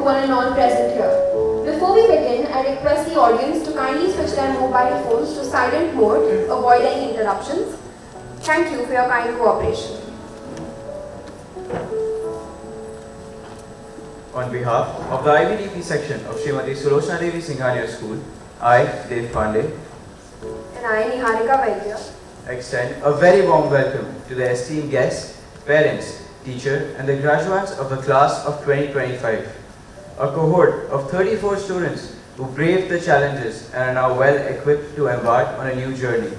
to one and all present here. Before we begin, I request the audience to kindly switch their mobile phones to silent mode to avoid any interruptions. Thank you for your kind cooperation. On behalf of the IBDP section of Srimati Sulochana Devi Singhania School, I, Dev Pandey, And I, Niharika Vaidya, extend a very warm welcome to the esteemed guests, parents, teachers, and the graduates of the class of 2025. A cohort of 34 students who braved the challenges and are now well equipped to embark on a new journey.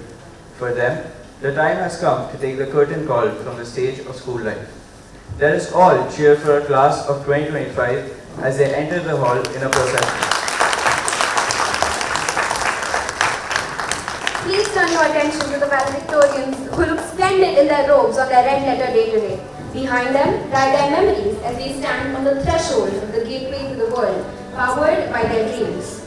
For them, the time has come to take the curtain call from the stage of school life. Let us all cheer for our class of 2025 as they enter the hall in a procession. please turn your attention to the valedictorians who look splendid in their robes on their red letter day today. Behind them lie their memories as they stand on the threshold of the gateway to the world, powered by their dreams.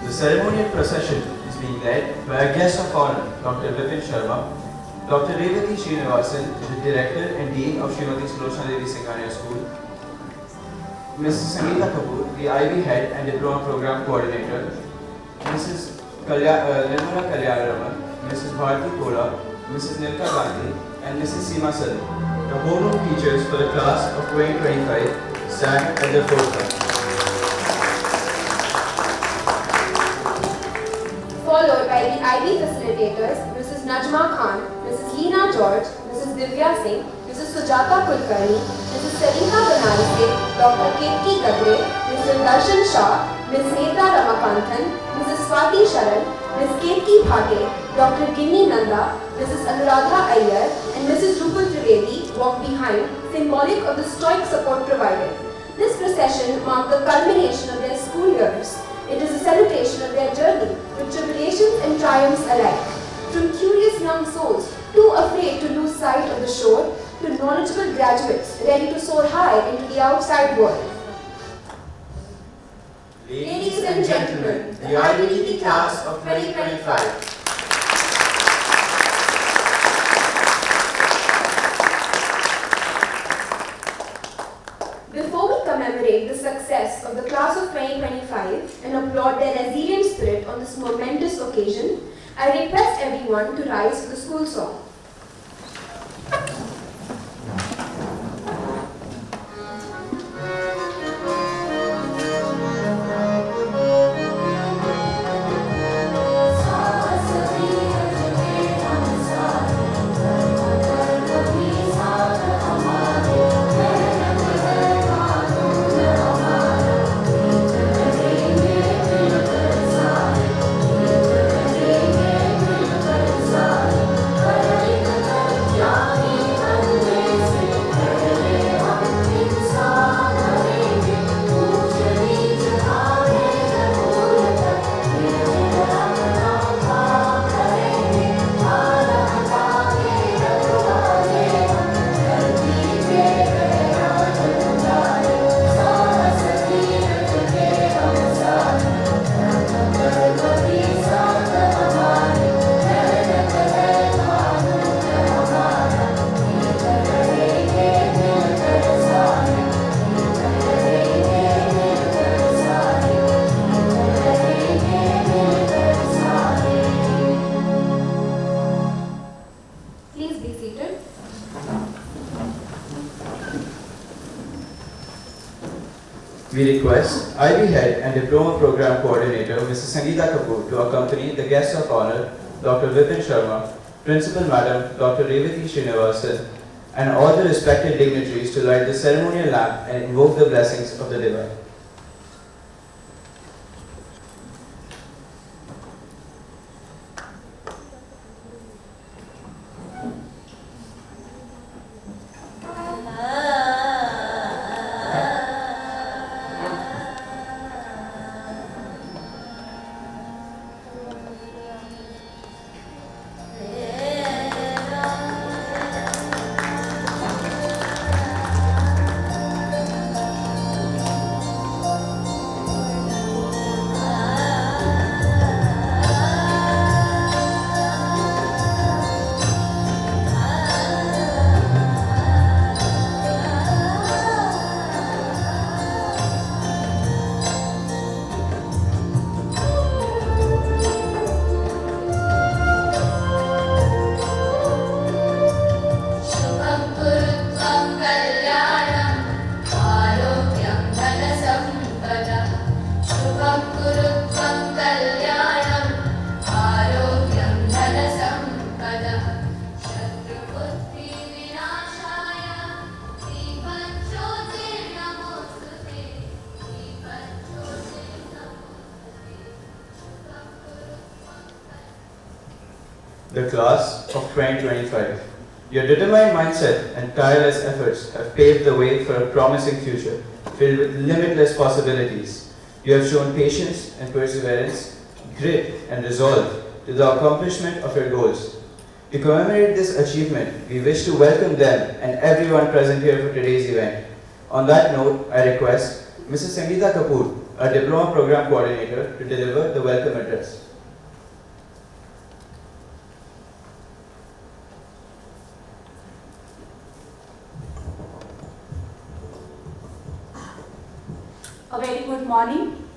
The ceremonial procession is being led by a guest of honor, Dr. Vipin Sharma. Dr. Revati Srinivasan is the Director and Dean of Srimati Sulochana Devi Singhania School. Mrs. Sangeeta Kapoor, the IB Head and Diploma Program Coordinator. Mrs. Nirmala Kalyaraman, Mrs. Bharti Kola, Mrs. Nilka Gandhi, and Mrs. Seema Sadu. The homeroom teachers for the class of 2025 stand at the forefront. Followed by the IB facilitators, Mrs. Najma Khan, Mrs. Leena George, Mrs. Divya Singh, Mrs. Sujata Kulkarni, Mrs. Sarika Banarse, Dr. Ketki Gadre, Mr. Darshan Shah, Ms. Neta Ramakanthan, Mrs. Swati Sharan, Ms. Ketki Bhate, Dr. Ginni Nanda, Mrs. Anuradha Iyer, and Mrs. Rupal Trivedi walk behind, symbolic of the stoic support provided. This procession marked the culmination of their school years. It is a celebration of their journey, with tribulations and triumphs alike. From curious young souls, too afraid to lose sight of the shore, to knowledgeable graduates ready to soar high into the outside world. Ladies and gentlemen, the IBDP class of 2025. Before we commemorate the success of the class of 2025 and applaud their resilient spirit on this momentous occasion, I request everyone to rise for the school song. We request IB Head and Diploma Program Coordinator Mrs. Sangeeta Kapoor to accompany the guest of honor Dr. Vipin Sharma, Principal Madam Dr. Revati Srinivasan, and all the respected dignitaries to light the ceremonial lamp and invoke the blessings of the Divine. the class of 2025. Your determined mindset and tireless efforts have paved the way for a promising future filled with limitless possibilities. You have shown patience and perseverance, grit and resolve to the accomplishment of your goals. To commemorate this achievement, we wish to welcome them and everyone present here for today's event. On that note, I request Mrs. Sangeeta Kapoor, our Diploma Program Coordinator, to deliver the welcome address. A very good morning.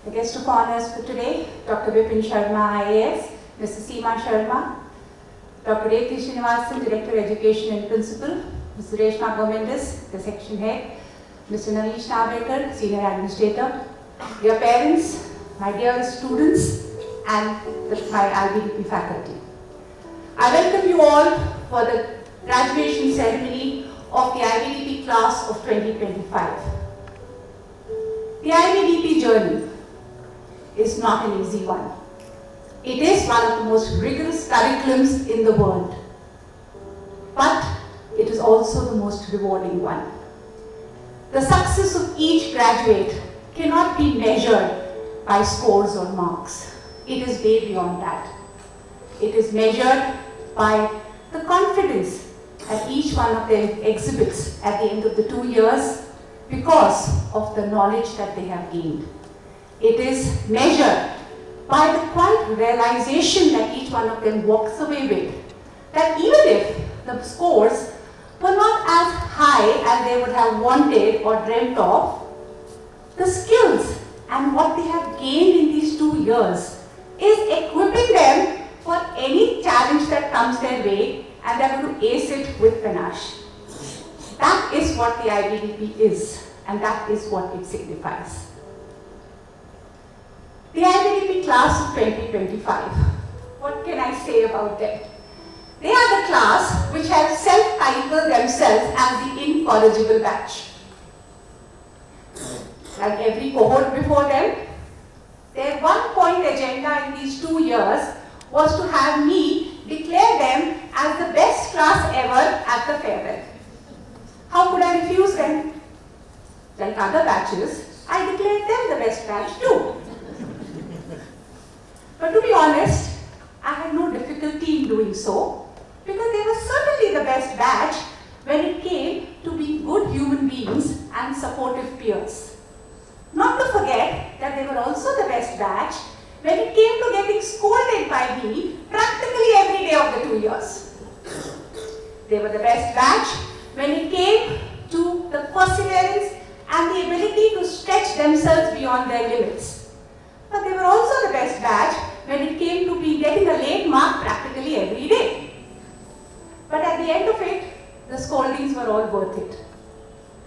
The guest of honors for today, Dr. Vipin Sharma, IAS, Mrs. Seema Sharma, Dr. Revati Srinivasan, Director Education and Principal, Mrs. Reshma Gomendis, the Section Head, Mr. Navish Navekar, Senior Administrator, dear parents, my dear students, and my IBDP faculty. I welcome you all for the graduation ceremony of the IBDP class of 2025. The IBDP journey is not an easy one. It is one of the most rigorous curriculums in the world, but it is also the most rewarding one. The success of each graduate cannot be measured by scores or marks. It is way beyond that. It is measured by the confidence that each one of them exhibits at the end of the 2 years because of the knowledge that they have gained. It is measured by the quiet realization that each one of them walks away with, that even if the scores were not as high as they would have wanted or dreamt of, the skills and what they have gained in these 2 years is equipping them for any challenge that comes their way, and they're going to ace it with panache. That is what the IBDP is, and that is what it signifies. The IBDP class of 2025, what can I say about them? They are the class which have self-titled themselves as the incorrigible batch. Like every cohort before them, their one-point agenda in these 2 years was to have me declare them as the best class ever at the farewell. How could I refuse them? Like other batches, I declared them the best batch too. But to be honest, I had no difficulty in doing so because they were certainly the best batch when it came to being good human beings and supportive peers. Not to forget that they were also the best batch when it came to getting scolded by me practically every day of the 2 years. They were the best batch when it came to the perseverance and the ability to stretch themselves beyond their limits. But they were also the best batch when it came to be getting a late mark practically every day. But at the end of it, the scoldings were all worth it.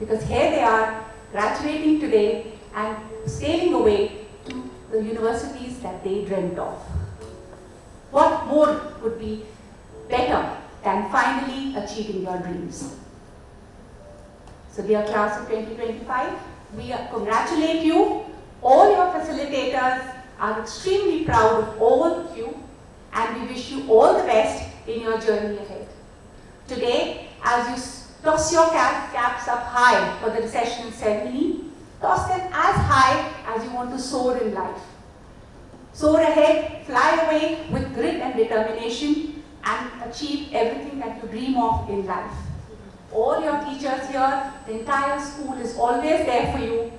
Because here they are, graduating today and sailing away to the universities that they dreamt of. What more would be better than finally achieving your dreams? So dear class of 2025, we congratulate you. All your facilitators are extremely proud of all of you, and we wish you all the best in your journey ahead. Today, as you toss your caps up high for the recessional ceremony, toss them as high as you want to soar in life. Soar ahead, fly away with grit and determination, and achieve everything that you dream of in life. All your teachers here, the entire school is always there for you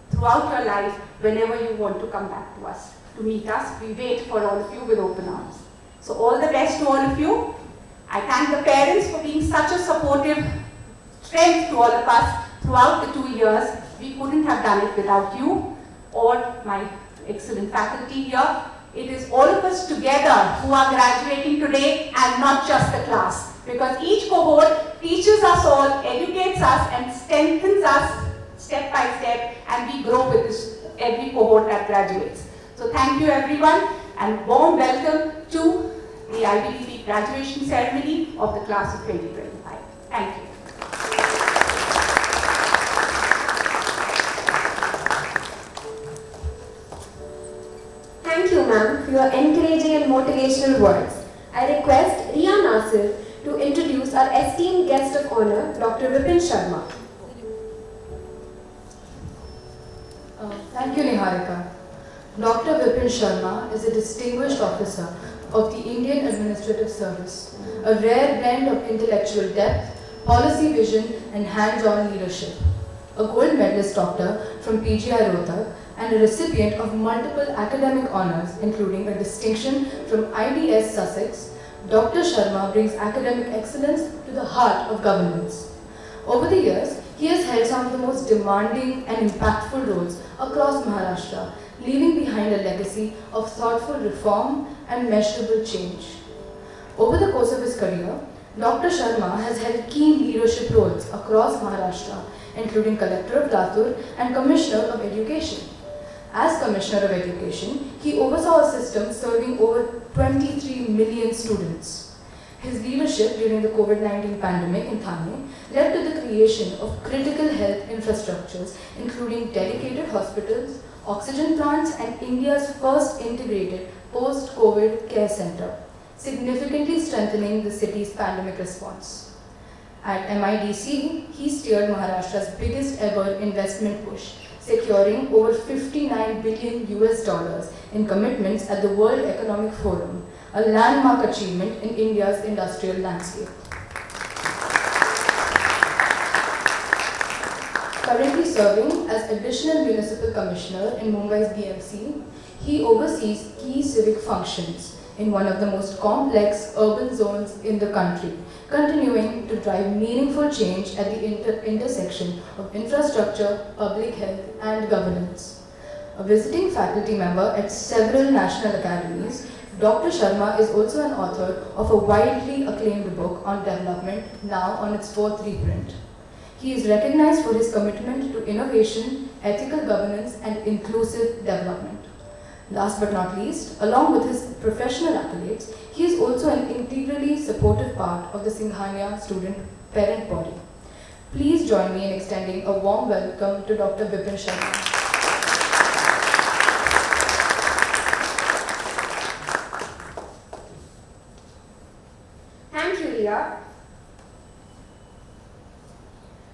throughout your life whenever you want to come back to us, to meet us. We wait for all of you with open arms. So all the best to all of you. I thank the parents for being such a supportive strength to all of us throughout the 2 years. We couldn't have done it without you or my excellent faculty here. It is all of us together who are graduating today and not just the class. Because each cohort teaches us all, educates us and strengthens us step by step, and we grow with this every cohort that graduates. So thank you everyone, and warm welcome to the IBDP graduation ceremony of the class of 2025. Thank you. Thank you, ma'am, for your encouraging and motivational words. I request massive to introduce our esteemed guest of honor, Dr. Vipin Sharma. Thank you, Niharika. Dr. Vipin Sharma is a distinguished officer of the Indian Administrative Service, a rare blend of intellectual depth, policy vision, and hands-on leadership. A gold medalist doctor from PGI Rohtak and a recipient of multiple academic honors, including a distinction from IDS Sussex, Dr. Sharma brings academic excellence to the heart of governance. Over the years, he has held some of the most demanding and impactful roles across Maharashtra, leaving behind a legacy of thoughtful reform and measurable change. Over the course of his career, Dr. Sharma has held key leadership roles across Maharashtra, including Collector of Latur and Commissioner of Education. As Commissioner of Education, he oversaw a system serving over 23 million students. His leadership during the COVID-19 pandemic in Thane led to the creation of critical health infrastructures, including dedicated hospitals, oxygen plants, and India's first integrated post-COVID care center, significantly strengthening the city's pandemic response. At MIDC, he steered Maharashtra's biggest ever investment push, securing over 59 billion US dollars in commitments at the World Economic Forum, a landmark achievement in India's industrial landscape. Currently serving as Additional Municipal Commissioner in Mumbai's BMC, he oversees key civic functions in one of the most complex urban zones in the country, continuing to drive meaningful change at the intersection of infrastructure, public health, and governance. A visiting faculty member at several national academies, Dr. Sharma is also an author of a widely acclaimed book on development, now on its fourth reprint. He is recognized for his commitment to innovation, ethical governance, and inclusive development. Last but not least, along with his professional accolades, he is also an integrally supportive part of the Singhania student parent body. Please join me in extending a warm welcome to Dr. Vipin Sharma. Thank you, Ria.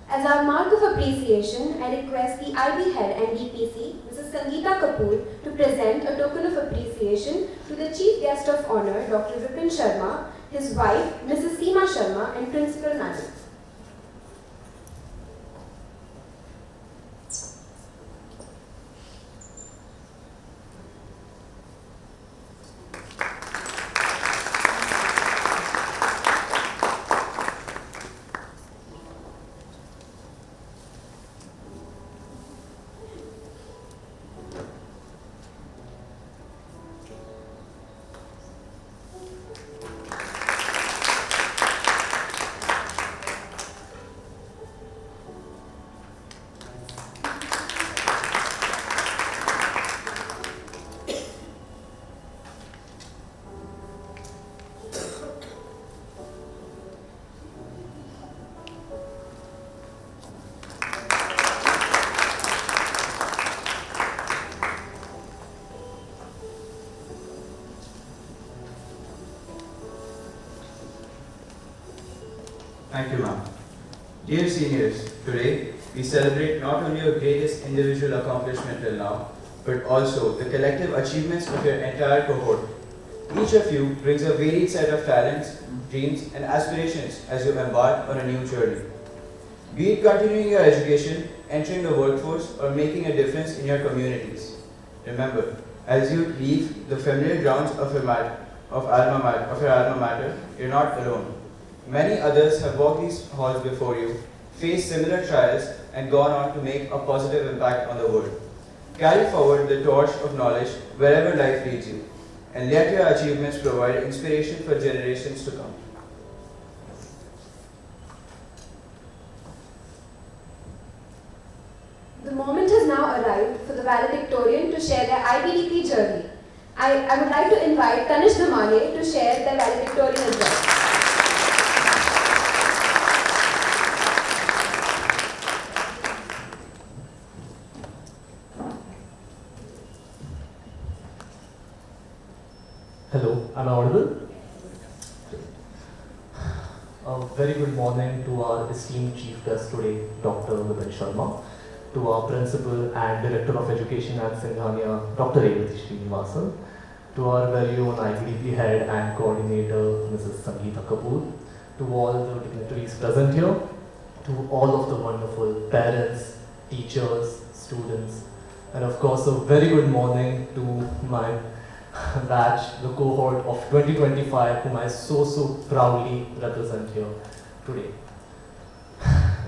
As our mark of appreciation, I request the IB head and DPC, Mrs. Sangeeta Kapoor, to present a token of appreciation to the Chief Guest of Honor, Dr. Vipin Sharma, his wife, Mrs. Seema Sharma, and Principal Madam. Thank you, ma'am. Dear seniors, today we celebrate not only your greatest individual accomplishment till now, but also the collective achievements of your entire cohort. Each of you brings a varied set of talents, dreams, and aspirations as you embark on a new journey. Be it continuing your education, entering the workforce, or making a difference in your communities. Remember, as you leave the familiar grounds of your alma mater, you're not alone. Many others have walked these halls before you, faced similar trials, and gone on to make a positive impact on the world. Carry forward the torch of knowledge wherever life leads you, and let your achievements provide inspiration for generations to come. The moment has now arrived for the valedictorian to share their IBDP journey. I would like to invite Tanish Dhamale to share their valedictorian address. Hello, am I audible? esteemed chief guest today, Dr. Vipin Sharma, to our principal and director of education at Singhania, Dr. Revathi Srinivasan, to our very own IBDP head and coordinator, Mrs. Sangeeta Kapoor, to all the dignitaries present here, to all of the wonderful parents, teachers, students, and of course a very good morning to my batch, the cohort of 2025, whom I so proudly represent here today.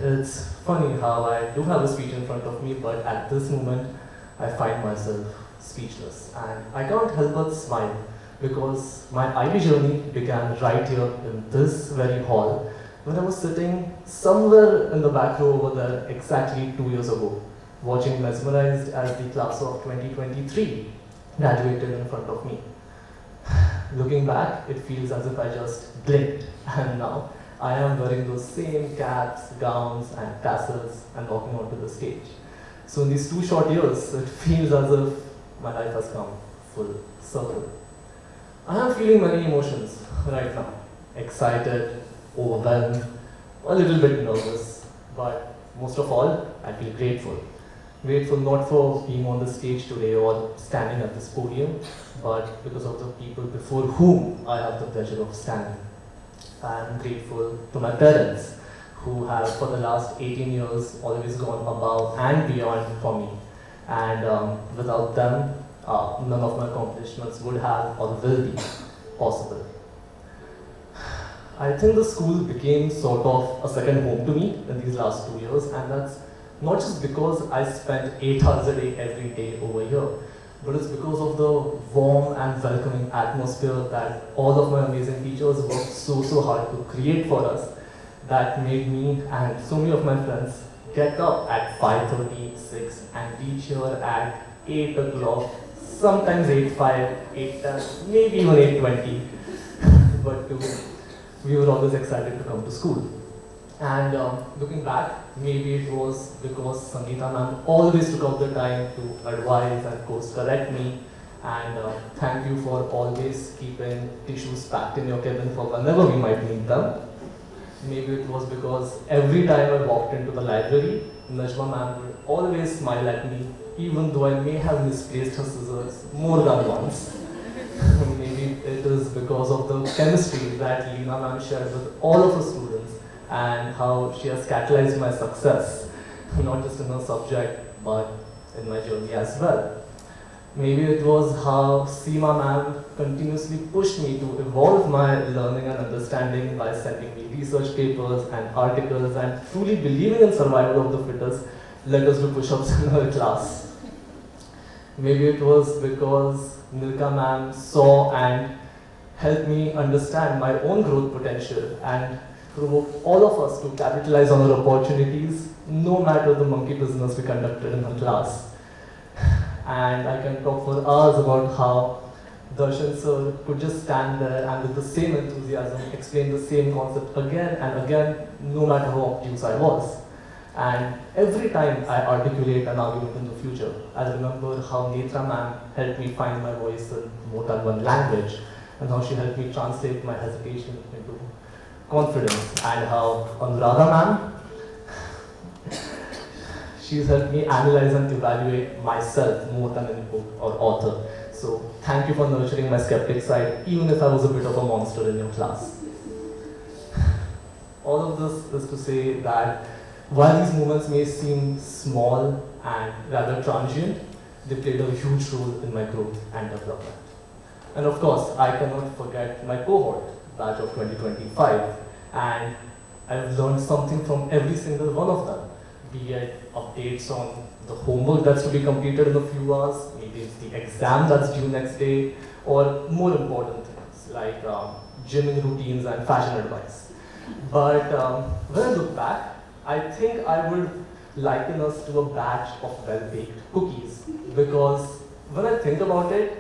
It's funny how I do have a speech in front of me, but at this moment I find myself speechless, and I can't help but smile because my IB journey began right here in this very hall when I was sitting somewhere in the back row over there exactly 2 years ago, watching mesmerized as the class of 2023 graduated in front of me. Looking back, it feels as if I just blinked, and now I am wearing those same caps, gowns and tassels and walking onto the stage. So in these 2 short years, it feels as if my life has come full circle. I am feeling many emotions right now. Excited, overwhelmed, a little bit nervous, but most of all, I feel grateful. Grateful not for being on the stage today or standing at this podium, but because of the people before whom I have the pleasure of standing. I am grateful to my parents, who have for the last 18 years always gone above and beyond for me. And without them, none of my accomplishments would have or will be possible. I think the school became sort of a second home to me in these last 2 years, and that's not just because I spent 8 hours a day every day over here, but it's because of the warm and welcoming atmosphere that all of my amazing teachers worked so hard to create for us, that made me and so many of my friends get up at 5:30, 6 and reach here at 8 o'clock, sometimes 8:05, 8:10, maybe even 8:20. But we were always excited to come to school. And looking back, maybe it was because Sangeeta ma'am always took out the time to advise and course correct me. And thank you for always keeping tissues packed in your cabin for whenever we might need them. Maybe it was because every time I walked into the library, Najma ma'am would always smile at me, even though I may have misplaced her scissors more than once. Maybe it is because of the chemistry that Leena ma'am shared with all of her students, and how she has catalyzed my success, not just in her subject, but in my journey as well. Maybe it was how Seema ma'am continuously pushed me to evolve my learning and understanding by sending me research papers and articles, and truly believing in survival of the fittest, led us to push-ups in her class. Maybe it was because Nilka ma'am saw and helped me understand my own growth potential and provoked all of us to capitalize on our opportunities, no matter the monkey business we conducted in her class. And I can talk for hours about how Darshan sir could just stand there and with the same enthusiasm explain the same concept again and again, no matter how obtuse I was. And every time I articulate an argument in the future, I remember how Netra ma'am helped me find my voice in more than one language, and how she helped me translate my hesitation into confidence, and how Anuradha ma'am, she's helped me analyze and evaluate myself more than any book or author. So thank you for nurturing my skeptic side, even if I was a bit of a monster in your class. All of this is to say that while these moments may seem small and rather transient, they played a huge role in my growth and development. And of course, I cannot forget my cohort, batch of 2025, and I've learned something from every single one of them, be it updates on the homework that's to be completed in a few hours, maybe it's the exam that's due next day, or more important things like gymming routines and fashion advice. But when I look back, I think I would liken us to a batch of well-baked cookies, because when I think about it,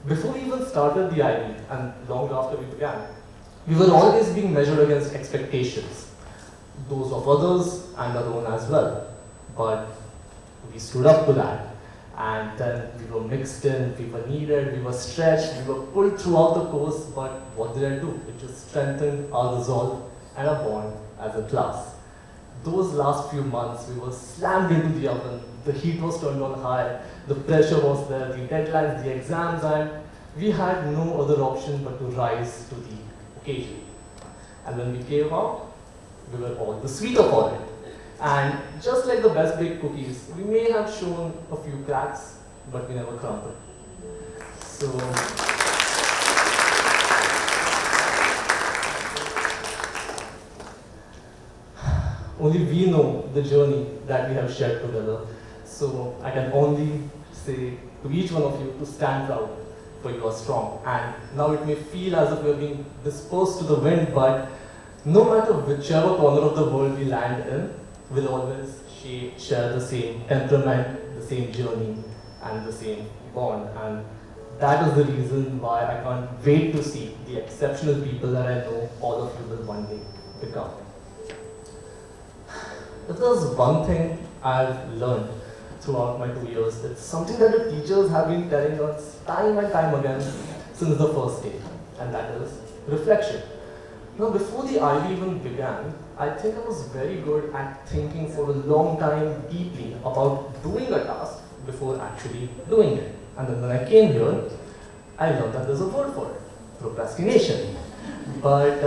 before we even started the IB and long after we began, we were always being measured against expectations, those of others and our own as well. But we stood up to that, and then we were mixed in, we were needed, we were stretched, we were pulled throughout the course, but what did I do? It just strengthened our resolve and our bond as a class. those last few months, we were slammed into the oven. The heat was turned on high, the pressure was there, the deadlines, the exams, and we had no other option but to rise to the occasion. And when we came out, we were all the sweeter for it. And just like the best baked cookies, we may have shown a few cracks, but we never crumbled. So, only we know the journey that we have shared together. So I can only say to each one of you to stand proud, for you are strong. And now it may feel as if we are being dispersed to the wind, but no matter whichever corner of the world we land in, we'll always share the same temperament, the same journey, and the same bond. And that is the reason why I can't wait to see the exceptional people that I know all of you will one day become. If there's one thing I've learned throughout my 2 years, it's something that the teachers have been telling us time and time again since the first day, and that is reflection. Now, before the IB even began, I think I was very good at thinking for a long time deeply about doing a task before actually doing it. And then when I came here, I learned that there's a word for it, procrastination. But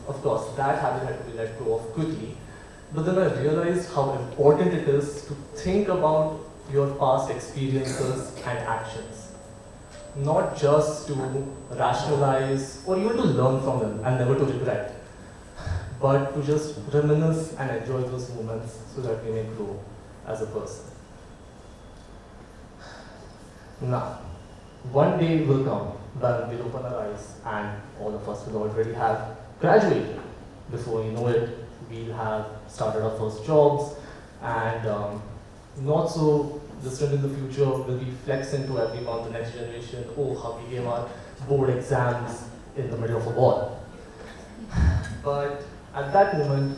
of course, that habit had to be let go of quickly. But then I realized how important it is to think about your past experiences and actions. Not just to rationalize or even to learn from them and never to regret, but to just reminisce and enjoy those moments so that we may grow as a person. Now, one day will come when we'll open our eyes and all of us will already have graduated. Before you know it, we'll have started our first jobs, and not so distant in the future, we'll be flexing to everyone, the next generation, oh, how we gave our board exams in the middle of a war. But at that moment,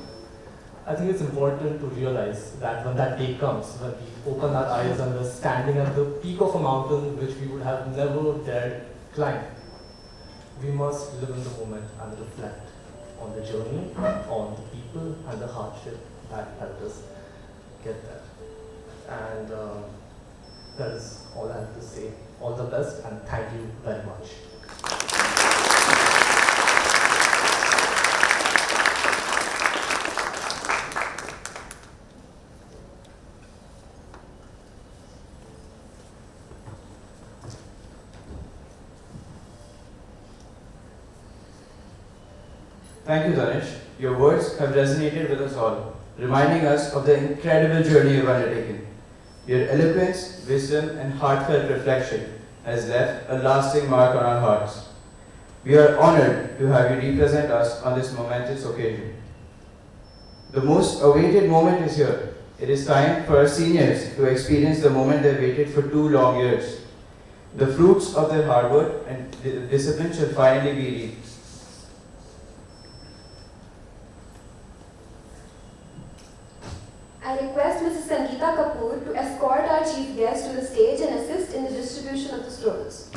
I think it's important to realize that when that day comes, when we open our eyes and we're standing at the peak of a mountain which we would have never dared climb, we must live in the moment and reflect on the journey, on the people and the hardship that helped us get there. And that is all I have to say. All the best and thank you very much. Thank you, Danish. Your words have resonated with us all, reminding us of the incredible journey you've undertaken. Your eloquence, wisdom, and heartfelt reflection has left a lasting mark on our hearts. We are honored to have you represent us on this momentous occasion. The most awaited moment is here. It is time for our seniors to experience the moment they waited for 2 long years. The fruits of their hard work and discipline shall finally be reaped. I request Mrs. Sangeeta Kapoor to escort our chief guest to the stage and assist in the distribution of the scrolls.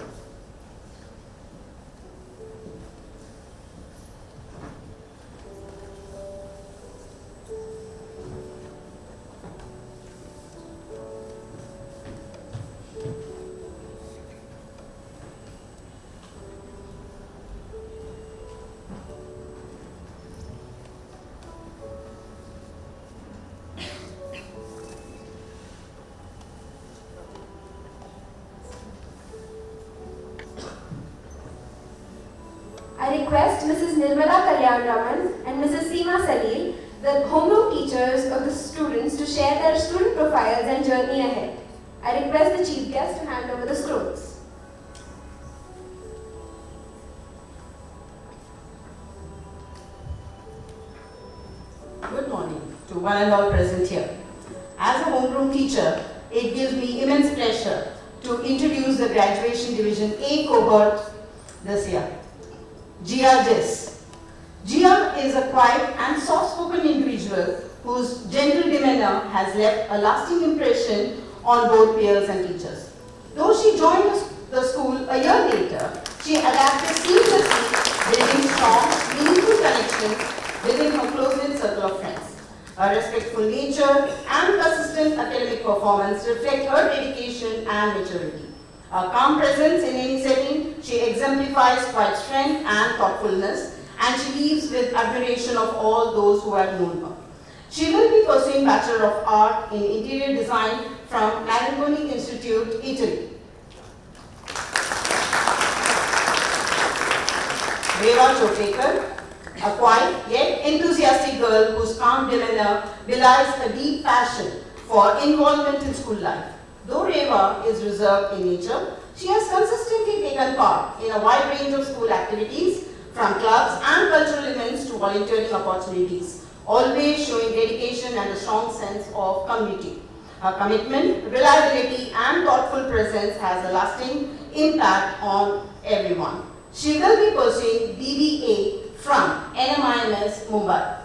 I request Mrs. Nirmala Kalyan Raman and Mrs. Seema Salil, the homeroom teachers of the students, to share their student profiles and journey ahead. I request the chief guest to hand over the scrolls. Good morning to one and all present here. As a homeroom teacher, it gives me immense pleasure to introduce the graduation division A cohort this year. Gia Dis. Gia is a quiet and soft-spoken individual whose gentle demeanor has left a lasting impression on both peers and teachers. Though she joined the school a year later, she adapted seamlessly, building strong, meaningful connections within her close-knit circle of friends. Her respectful nature and consistent academic performance reflect her dedication and maturity. Her calm presence in any setting, she exemplifies quiet strength and thoughtfulness, and she leaves with admiration of all those who have known her. She will be pursuing Bachelor of Art in Interior Design from Marangoni Institute, Italy. Reva Chotekar, a quiet yet enthusiastic girl whose calm demeanor belies a deep passion for involvement in school life. Though Reva is reserved in nature, she has consistently taken part in a wide range of school activities, from clubs and cultural events to volunteering opportunities, always showing dedication and a strong sense of community. Her commitment, reliability, and thoughtful presence has a lasting impact on everyone. She will be pursuing BBA from NMIMS, Mumbai.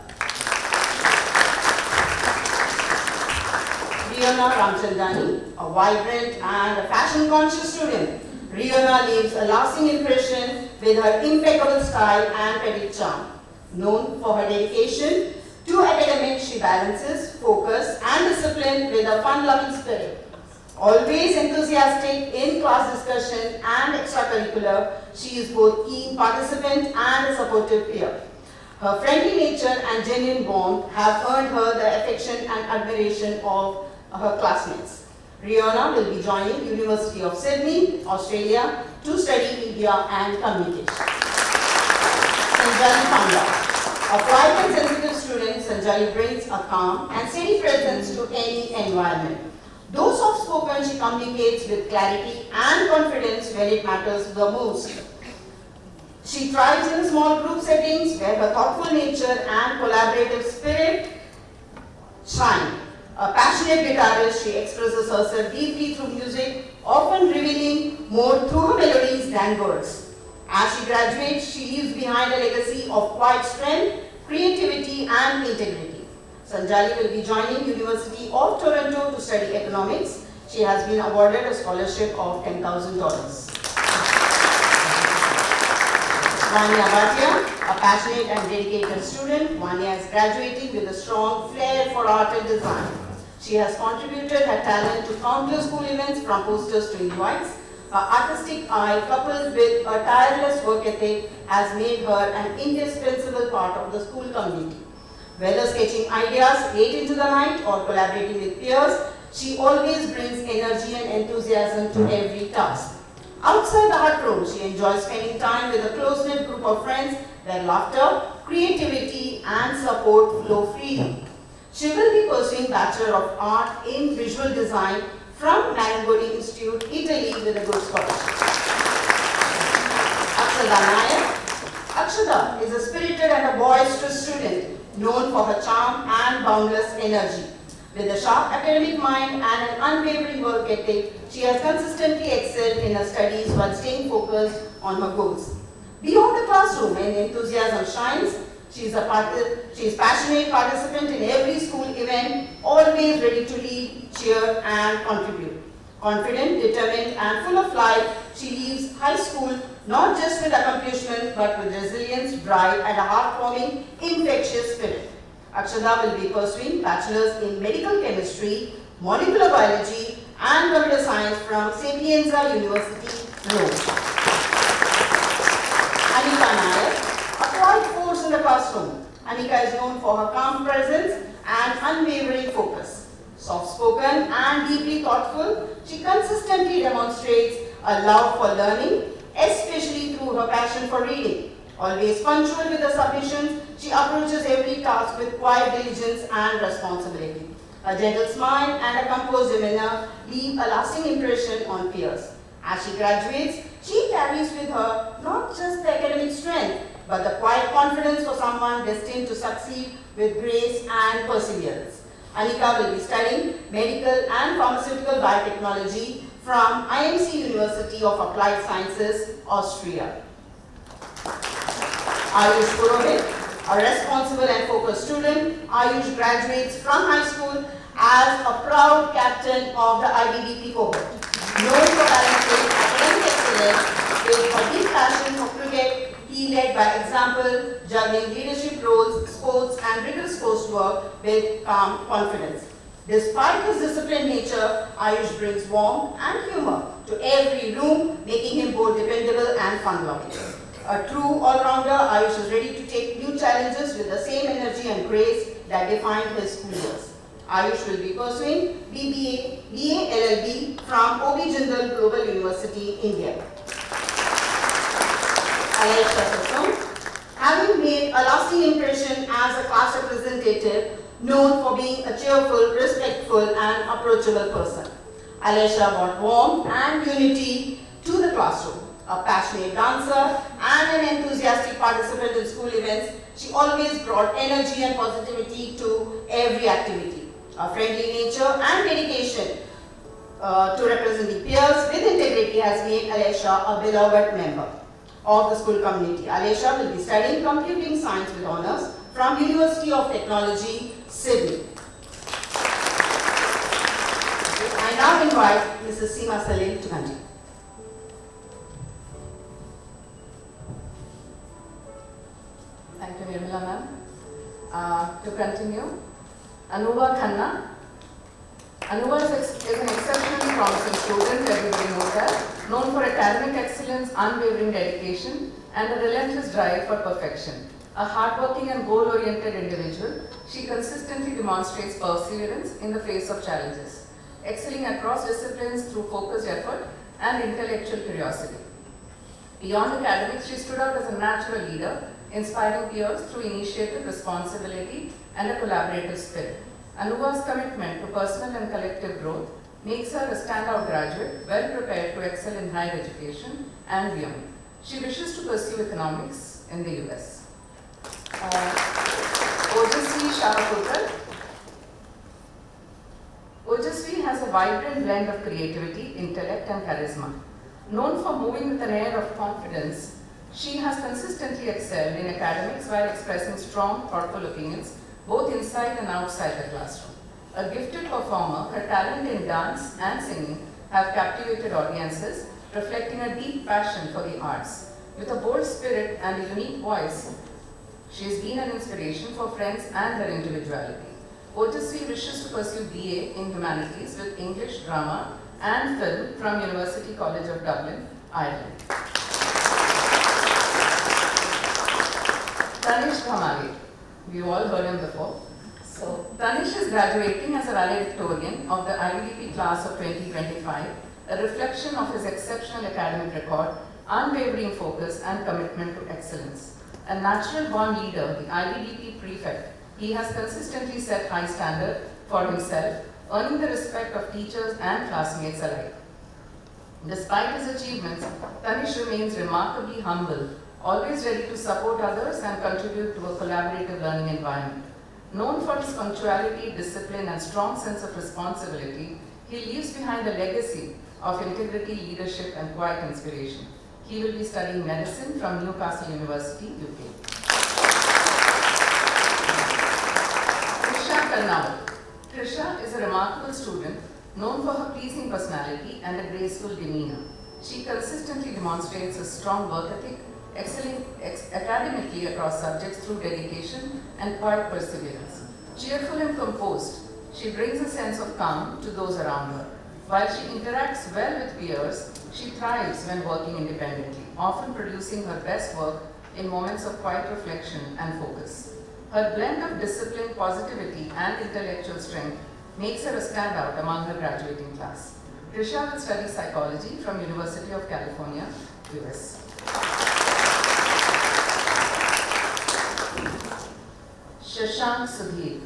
Riona Ramchandani, a vibrant and a fashion-conscious student. Riona leaves a lasting impression with her impeccable style and petite charm. Known for her dedication to academics, she balances focus and discipline with a fun-loving spirit. Always enthusiastic in class discussion and extracurricular, she is both keen participant and a supportive peer. Her friendly nature and genuine bond have earned her the affection and admiration of her classmates. Riona will be joining University of Sydney, Australia to study media and communication. Sanjali Panda. A quiet and sensitive student, Sanjali brings a calm and steady presence to any environment. Though soft-spoken, she communicates with clarity and confidence when it matters the most. She thrives in small group settings where her thoughtful nature and collaborative spirit shine. A passionate guitarist, she expresses herself deeply through music, often revealing more through her melodies than words. As she graduates, she leaves behind a legacy of quiet strength, creativity, and integrity. Sanjali will be joining University of Toronto to study economics. She has been awarded a scholarship of $10,000. Vanya Bhatia, a passionate and dedicated student, Vanya is graduating with a strong flair for art and design. She has contributed her talent to countless school events, from posters to invites. Her artistic eye, coupled with a tireless work ethic, has made her an indispensable part of the school community. Whether sketching ideas late into the night or collaborating with peers, she always brings energy and enthusiasm to every task. Outside the art room, she enjoys spending time with a close-knit group of friends where laughter, creativity, and support flow freely. She will be pursuing Bachelor of Art in Visual Design from Marangoni Institute, Italy with a good scholarship. Akshada Nayak. Akshada is a spirited and a boisterous student known for her charm and boundless energy. With a sharp academic mind and an unwavering work ethic, she has consistently excelled in her studies while staying focused on her goals. Beyond the classroom, when enthusiasm shines, she is passionate participant in every school event, always ready to lead, cheer, and contribute. Confident, determined, and full of life, she leaves high school not just with accomplishment, but with resilience, drive, and a heartwarming, infectious spirit. Akshada will be pursuing Bachelor's in Medical Chemistry, Molecular Biology, and Computer Science from Sapienza University, Rome. Anika Nayak, a quiet force in the classroom. Anika is known for her calm presence and unwavering focus. Soft-spoken and deeply thoughtful, she consistently demonstrates a love for learning, especially through her passion for reading. Always punctual with her submissions, she approaches every task with quiet diligence and responsibility. A gentle smile and a composed demeanor leave a lasting impression on peers. As she graduates, she carries with her not just the academic strength, but the quiet confidence for someone destined to succeed with grace and perseverance. Anika will be studying medical and pharmaceutical biotechnology from IMC University of Applied Sciences, Austria. Ayush Purohit, a responsible and focused student, Ayush graduates from high school as a proud captain of the IBDP cohort. Known for balancing academic excellence with a deep passion for cricket, he He led by example, juggling leadership roles, sports and rigorous coursework with calm confidence. Despite his disciplined nature, Ayush brings warmth and humor to every room, making him both dependable and fun-loving. A true all-rounder, Ayush is ready to take new challenges with the same energy and grace that defined his school years. Ayush will be pursuing BBA, BA LLB from OB Jindal Global University, India. Ayush Sasson, having made a lasting impression as a class representative, known for being a cheerful, respectful and approachable person. Alesha brought warmth and unity to the classroom. A passionate dancer and an enthusiastic participant in school events, she always brought energy and positivity to every activity. A friendly nature and dedication to representing peers with integrity has made Alesha a beloved member of the school community. Alesha will be studying computing science with honors from University of Technology, Sydney. I now invite Mrs. Seema Salim to continue. Thank you, Nirmala ma'am. To continue, Anuva Khanna. Anuva is an exceptionally promising student, everybody knows that, known for academic excellence, unwavering dedication, and a relentless drive for perfection. A hardworking and goal-oriented individual, she consistently demonstrates perseverance in the face of challenges, excelling across disciplines through focused effort and intellectual curiosity. Beyond academics, she stood out as a natural leader, inspiring peers through initiative, responsibility, and a collaborative spirit. Anuva's commitment to personal and collective growth makes her a standout graduate, well prepared to excel in higher education and beyond. She wishes to pursue economics in the US. Ojasvi Shavakurkar. Ojasvi has a vibrant blend of creativity, intellect and charisma. Known for moving with an air of confidence, she has consistently excelled in academics while expressing strong, thoughtful opinions both inside and outside the classroom. A gifted performer, her talent in dance and singing have captivated audiences, reflecting a deep passion for the arts. With a bold spirit and a unique voice, she has been an inspiration for friends and her individuality. Ojasvi wishes to pursue BA in Humanities with English, Drama and Film from University College of Dublin, Ireland. Tanish Bhamali. We've all heard him before. So, Tanish is graduating as a valedictorian of the IBDP class of 2025, a reflection of his exceptional academic record, unwavering focus and commitment to excellence. A natural-born leader, the IBDP prefect, he has consistently set high standard for himself, earning the respect of teachers and classmates alike. Despite his achievements, Tanish remains remarkably humble, always ready to support others and contribute to a collaborative learning environment. Known for his punctuality, discipline and strong sense of responsibility, he leaves behind a legacy of integrity, leadership and quiet inspiration. He will be studying medicine from Newcastle University, UK. Trisha Karnawat. Trisha is a remarkable student known for her pleasing personality and a graceful demeanor. She consistently demonstrates a strong work ethic, excelling academically across subjects through dedication and quiet perseverance. Cheerful and composed, she brings a sense of calm to those around her. While she interacts well with peers, she thrives when working independently, often producing her best work in moments of quiet reflection and focus. Her blend of discipline, positivity and intellectual strength makes her a standout among her graduating class. Trisha will study psychology from University of California, US. Shashank Sudhir.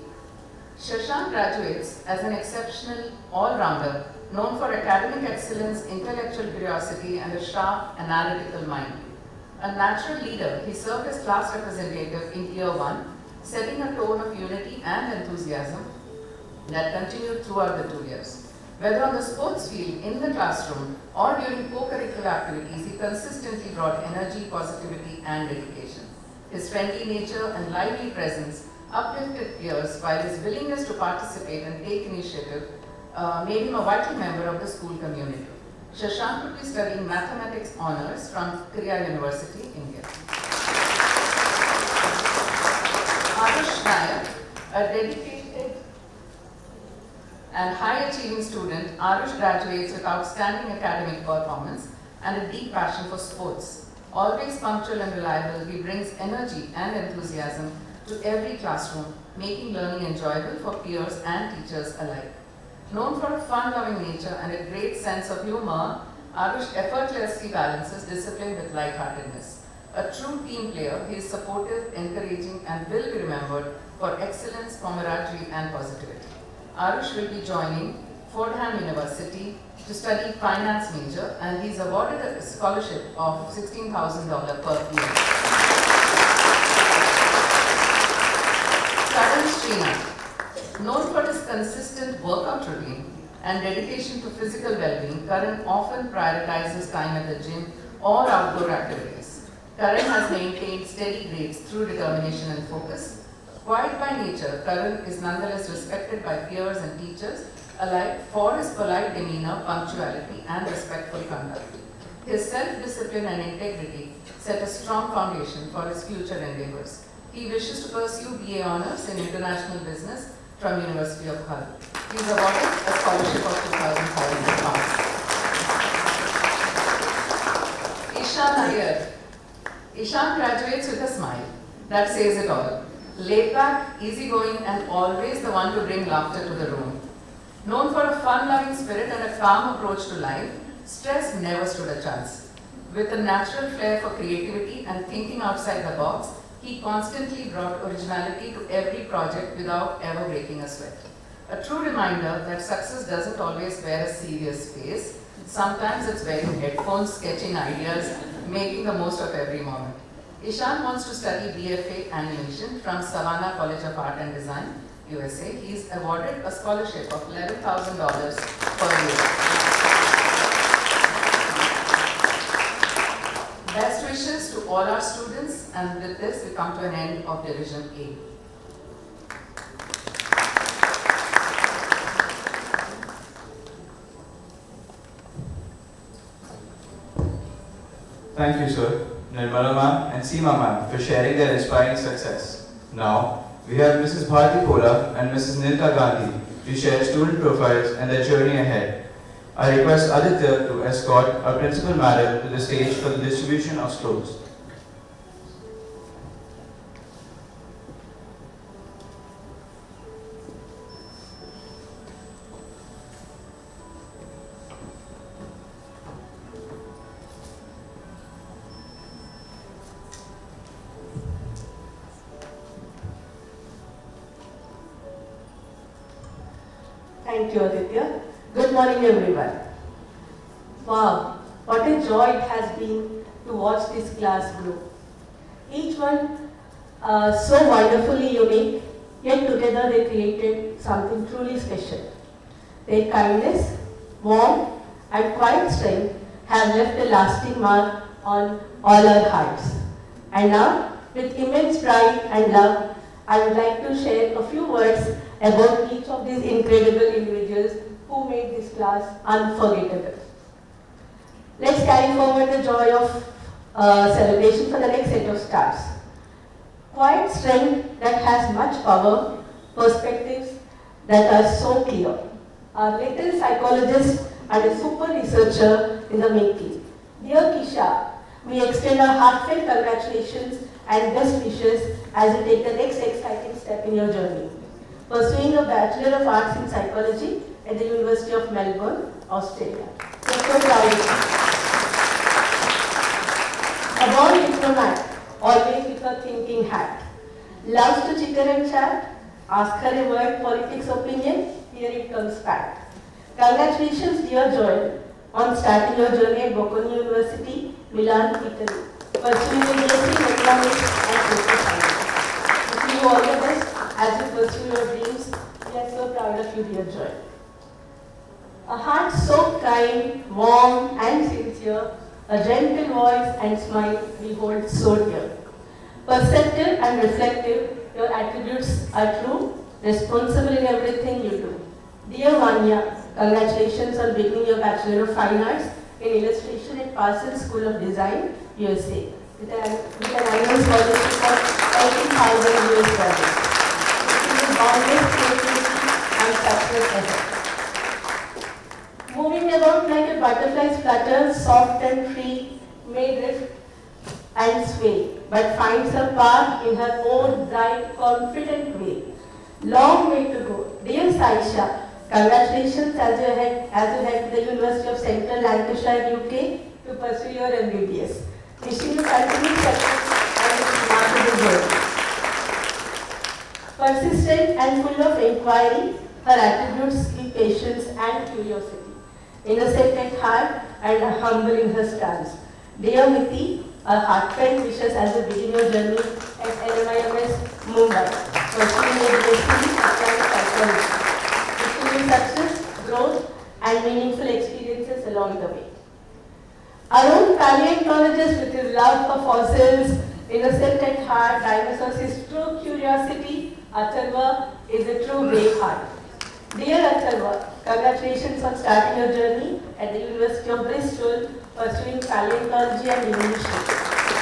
Shashank graduates as an exceptional all-rounder, known for academic excellence, intellectual curiosity, and a sharp analytical mind. A natural leader, he served as class representative in Year 1, setting a tone of unity and enthusiasm that continued throughout the 2 years. Whether on the sports field, in the classroom, or during co-curricular activities, he consistently brought energy, positivity, and dedication. His friendly nature and lively presence uplifted peers, while his willingness to participate and take initiative made him a vital member of the school community. Shashank would be studying mathematics honors from Korea University, India. Arush Nayak, a dedicated and high-achieving student, Arush graduates with outstanding academic performance and a deep passion for sports. Always punctual and reliable, he brings energy and enthusiasm to every classroom, making learning enjoyable for peers and teachers alike. Known for a fun-loving nature and a great sense of humor, Arush effortlessly balances discipline with lightheartedness. A true team player, he is supportive, encouraging, and will be remembered for excellence, camaraderie, and positivity. Arush will be joining Fordham University to study finance major, and he is awarded a scholarship of $16,000 per year. Karan Srinath, known for his consistent workout routine and dedication to physical well-being, Karan often prioritizes time at the gym or outdoor activities. Karan has maintained steady grades through determination and focus. Quiet by nature, Karan is nonetheless respected by peers and teachers alike for his polite demeanor, punctuality, and respectful conduct. His self-discipline and integrity set a strong foundation for his future endeavors. He wishes to pursue BA Honours in International Business from University of Hull. He is awarded a scholarship of £2,500. Ishan Iyer. Ishan graduates with a smile that says it all. Laid back, easygoing, and always the one to bring laughter to the room. Known for a fun-loving spirit and a calm approach to life, stress never stood a chance. With a natural flair for creativity and thinking outside the box, he constantly brought originality to every project without ever breaking a sweat. A true reminder that success doesn't always wear a serious face. Sometimes it's wearing headphones, sketching ideas, making the most of every moment. Ishan wants to study BFA Animation from Savannah College of Art and Design, USA. He is awarded a scholarship of $11,000 per year. Best wishes to all our students, and with this we come to an end of Division A. Thank you, sir, Nirmala ma'am and Seema ma'am for sharing their inspiring success. Now, we have Mrs. Bharti Kola and Mrs. Nilta Gandhi to share student profiles and their journey ahead. I request Aditya to escort our principal madam to the stage for the distribution of scrolls. Thank you, Aditya. Good morning, everyone. Wow, what a joy it has been to watch this class grow. Each one so wonderfully unique, yet together they created something truly special. Their kindness, warmth, and quiet strength have left a lasting mark on all our hearts. And now, with immense pride and love, I would like to share a few words about each of these incredible individuals who made this class unforgettable. Let's carry forward the joy of celebration for the next set of stars. Quiet strength that has much power, perspectives that are so clear. Our little psychologist and a super researcher in the making. Dear Kisha, we extend our heartfelt congratulations and best wishes as you take the next exciting step in your journey. Pursuing a Bachelor of Arts in Psychology at the University of Melbourne, Australia. We're so proud of you. A born diplomat, always with her thinking hat. Loves to chitter and chat. Ask her a word, politics opinion, here it comes back. Congratulations, dear Joel, on starting your journey at Bocconi University, Milan, Italy, pursuing a BSc in Economics and Social Sciences. Wishing you all the best as you pursue your dreams. We are so proud of you, dear Joel. A heart so kind, warm, and sincere, a gentle voice and smile we hold so dear. Perceptive and reflective, your attributes are true, responsible in everything you do. Dear Vanya, congratulations on beginning your Bachelor of Fine Arts in Illustration at Parsons School of Design, USA, with an annual scholarship of $80,000 US. It is boundless creativity and success ahead. Moving about like a butterfly's flutter, soft and free, may drift and sway, but finds her path in her own bright, confident way. Long way to go. Dear Saisha, congratulations as you head to the University of Central Lancashire, UK to pursue your MBBS. Wishing you continued success and a remarkable journey. Persistent and full of inquiry, her attributes give patience and curiosity. Innocent at heart and humble in her stance. Dear Miti, a heartfelt wishes as you begin your journey at NMIMS Mumbai, pursuing your BSc applied psychology. Wishing you success, growth, and meaningful experiences along the way. Arun paleontologist with his love for fossils, innocent at heart, dinosaurs, his true curiosity, Atharva is a true brave heart. Dear Atharva, congratulations on starting your journey at the University of Bristol, pursuing paleontology and evolution.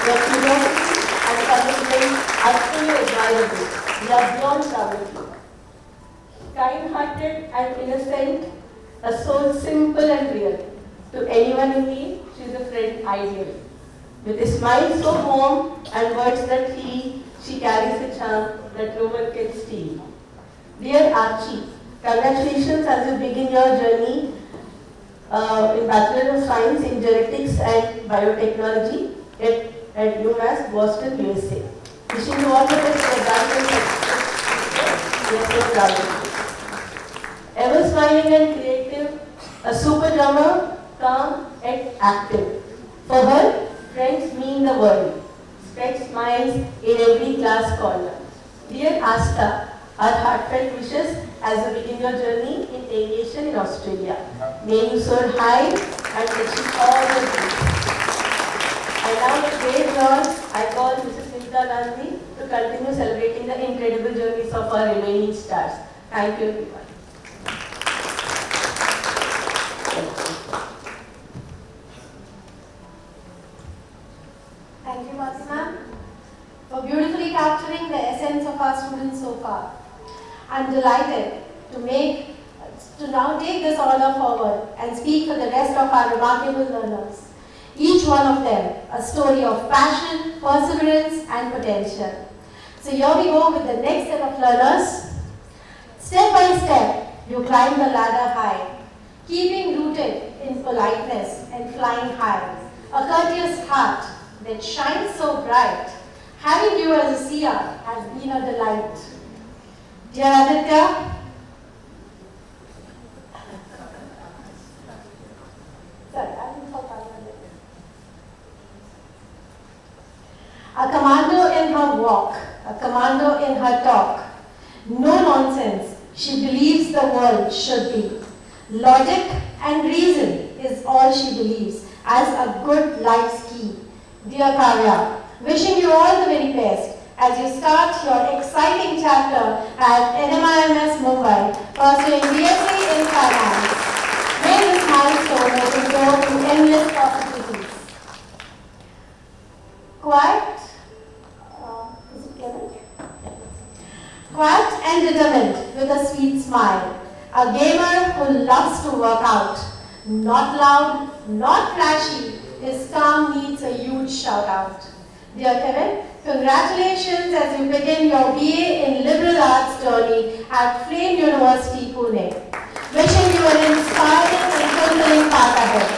Your curiosity and commitment are truly admirable. You are beyond proud of you. Kind-hearted and innocent, a soul simple and real. To anyone in need, she is a friend ideal. With a smile so warm and words that heal, she carries a charm that no one can steal. Dear Archie, congratulations as you begin your journey in Bachelor of Science in Genetics and Biotechnology at UMass, Boston, USA. Wishing you all the best for that and success. We are so proud of you. Ever smiling and creative, a super drummer, calm and active. For her, friends mean the world. Spread smiles in every class corner. Dear Asta, our heartfelt wishes as you begin your journey in aviation in Australia. May you soar high and achieve all your dreams. And now with great joy, I call Mrs. Nita Gandhi to continue celebrating the incredible journeys of our remaining stars. Thank you everyone. Thank you, Mati ma'am, for beautifully capturing the essence of our students so far. I'm delighted to now take this honor forward and speak for the rest of our remarkable learners. Each one of them a story of passion, perseverance, and potential. So here we go with the next set of learners. Step by step, you climb the ladder high, keeping rooted in politeness and flying high. A courteous heart that shines so bright. Having you as a seer has been a delight. Dear Aditya, a commando in her walk, a commando in her talk. No nonsense, she believes the world should be. Logic and reason is all she believes as a good life's key. Dear Karya, wishing you all the very best as you start your exciting chapter at NMIMS Mumbai, pursuing BSc in Finance. May this milestone open door to endless possibilities. Quiet and determined with a sweet smile. A gamer who loves to work out. Not loud, not flashy, his calm needs a huge shout out. Dear Kevin, congratulations as you begin your BA in Liberal Arts journey at Flame University, Pune. Wishing you an inspiring and fulfilling path ahead.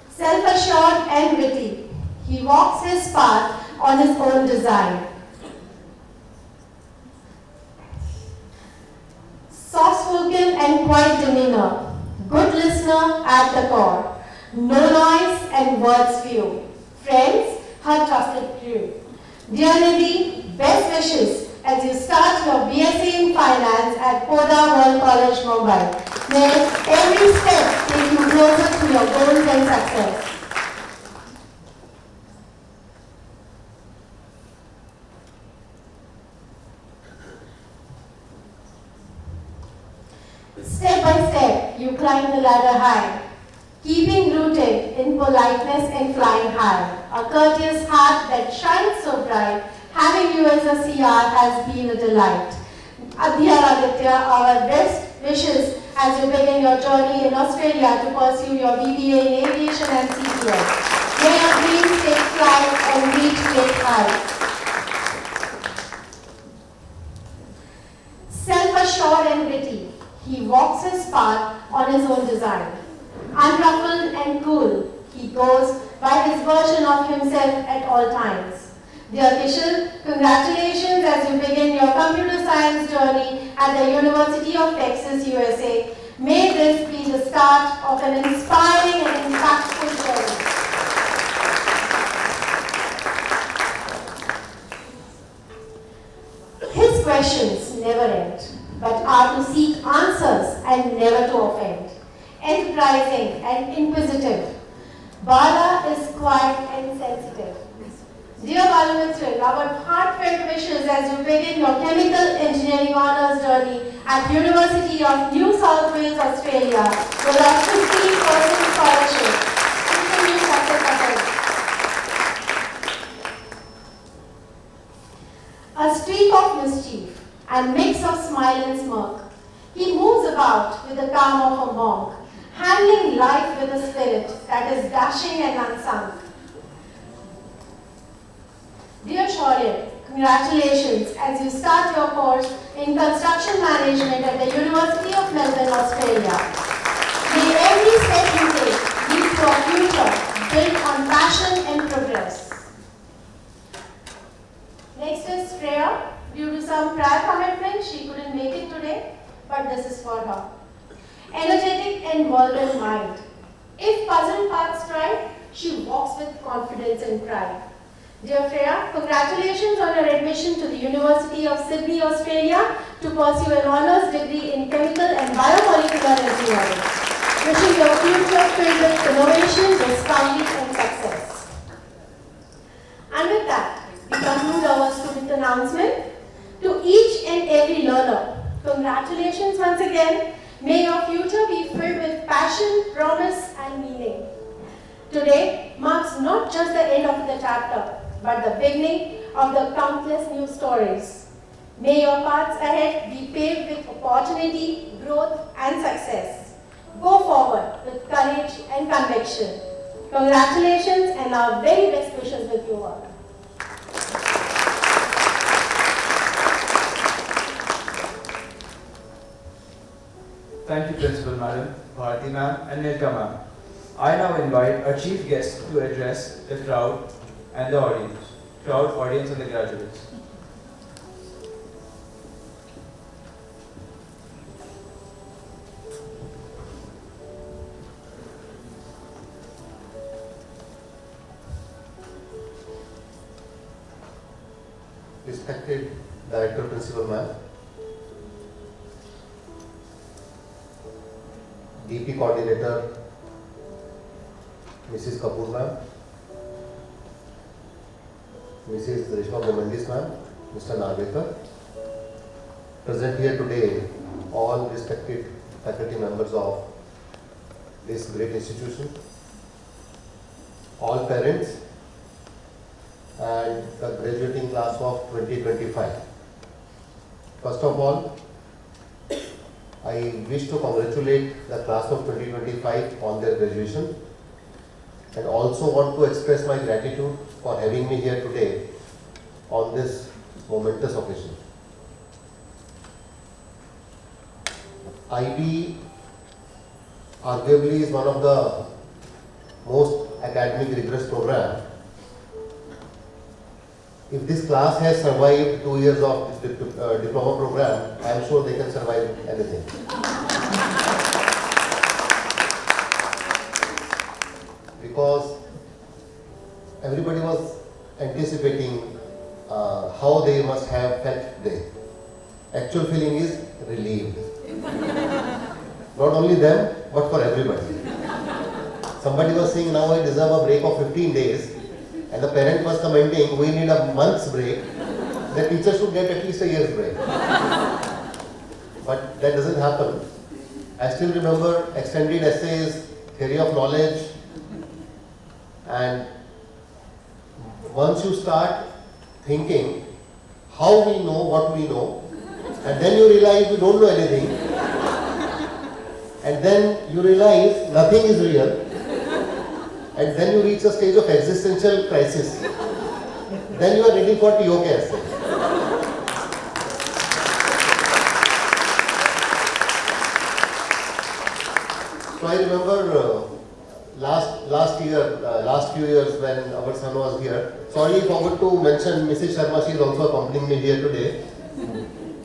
Self-assured and witty, he walks his path on his own design. Soft-spoken and quiet demeanor, good listener at the core, no noise and words few. Friends, her trusted crew. Dear Nidhi, best wishes as you start your BSc in Finance at Poda World College, Mumbai. May every step take you closer to your goals and success. Step by step, you climb the ladder high, keeping rooted in politeness and flying high. A courteous heart that shines so bright, having you as a CR has been a delight. Dear Aditya, our best wishes as you begin your journey in Australia to pursue your BBA in Aviation and CPS. May your dreams take flight and reach great heights. Self-assured and witty, he walks his path on his own design. Unruffled and cool, he goes by his version of himself at all times. Dear Kishal, congratulations as you begin your computer science journey at the University of Texas, USA. May this be the start of an inspiring and impactful journey. His questions never end, but are to seek answers and never to offend. Enterprising and inquisitive, Bala is quiet and sensitive. Dear Balamitril, our heartfelt wishes as you begin your chemical engineering honours journey at University of New South Wales, Australia, with a 50% scholarship. Continued success ahead. A streak of mischief and mix of smile and smirk, he moves about with the calm of a monk, handling life with a spirit that is dashing and unsung. Dear Shaurya, congratulations as you start your course in construction management at the University of Melbourne, Australia. May every step you take lead to a future built on passion and progress. Next is Freya. Due to some prior commitment, she couldn't make it today, but this is for her. Energetic and vibrant mind. If puzzle paths try, she walks with confidence and pride. Dear Freya, congratulations on your admission to the University of Sydney, Australia to pursue an honours degree in chemical and biomolecular engineering. Wishing you a future filled with innovation, discovery and success. And with that, we conclude our student announcement. To each and every learner, congratulations once again. May your future be filled with passion, promise and meaning. Today marks not just the end of the chapter, but the beginning of the countless new stories. May your paths ahead be paved with opportunity, growth and success. Go forward with courage and conviction. Congratulations and our very best wishes with you all. Thank you, Principal Madam, Bharati Ma'am and Nilka Ma'am. I now invite our chief guest to address the crowd and the audience. Audience and the graduates. Respected Director Principal Ma'am, DP Coordinator Mrs. Kapoor Ma'am, Mrs. Rishma Gomandis Ma'am, Mr. Nagvekar, present here today, all respected faculty members of this great institution, all parents and the graduating class of 2025. First of all, I wish to congratulate the class of 2025 on their graduation and also want to express my gratitude for having me here today on this momentous occasion. IB arguably is one of the most academic rigorous program. If this class has survived 2 years of diploma program, I am sure they can survive anything. Because everybody was anticipating how they must have felt today. Actual feeling is relieved. Not only them, but for everybody. Somebody was saying, now I deserve a break of 15 days. And the parent was commenting, we need a month's break. The teacher should get at least a year's break. But that doesn't happen. I still remember extended essays theory of knowledge, and once you start thinking how we know what we know, and then you realize we don't know anything, and then you realize nothing is real, and then you reach a stage of existential crisis, then you are ready for TOK essay. So I remember last few years when our son was here. Sorry, I forgot to mention Mrs. Sharma. She is also accompanying me here today.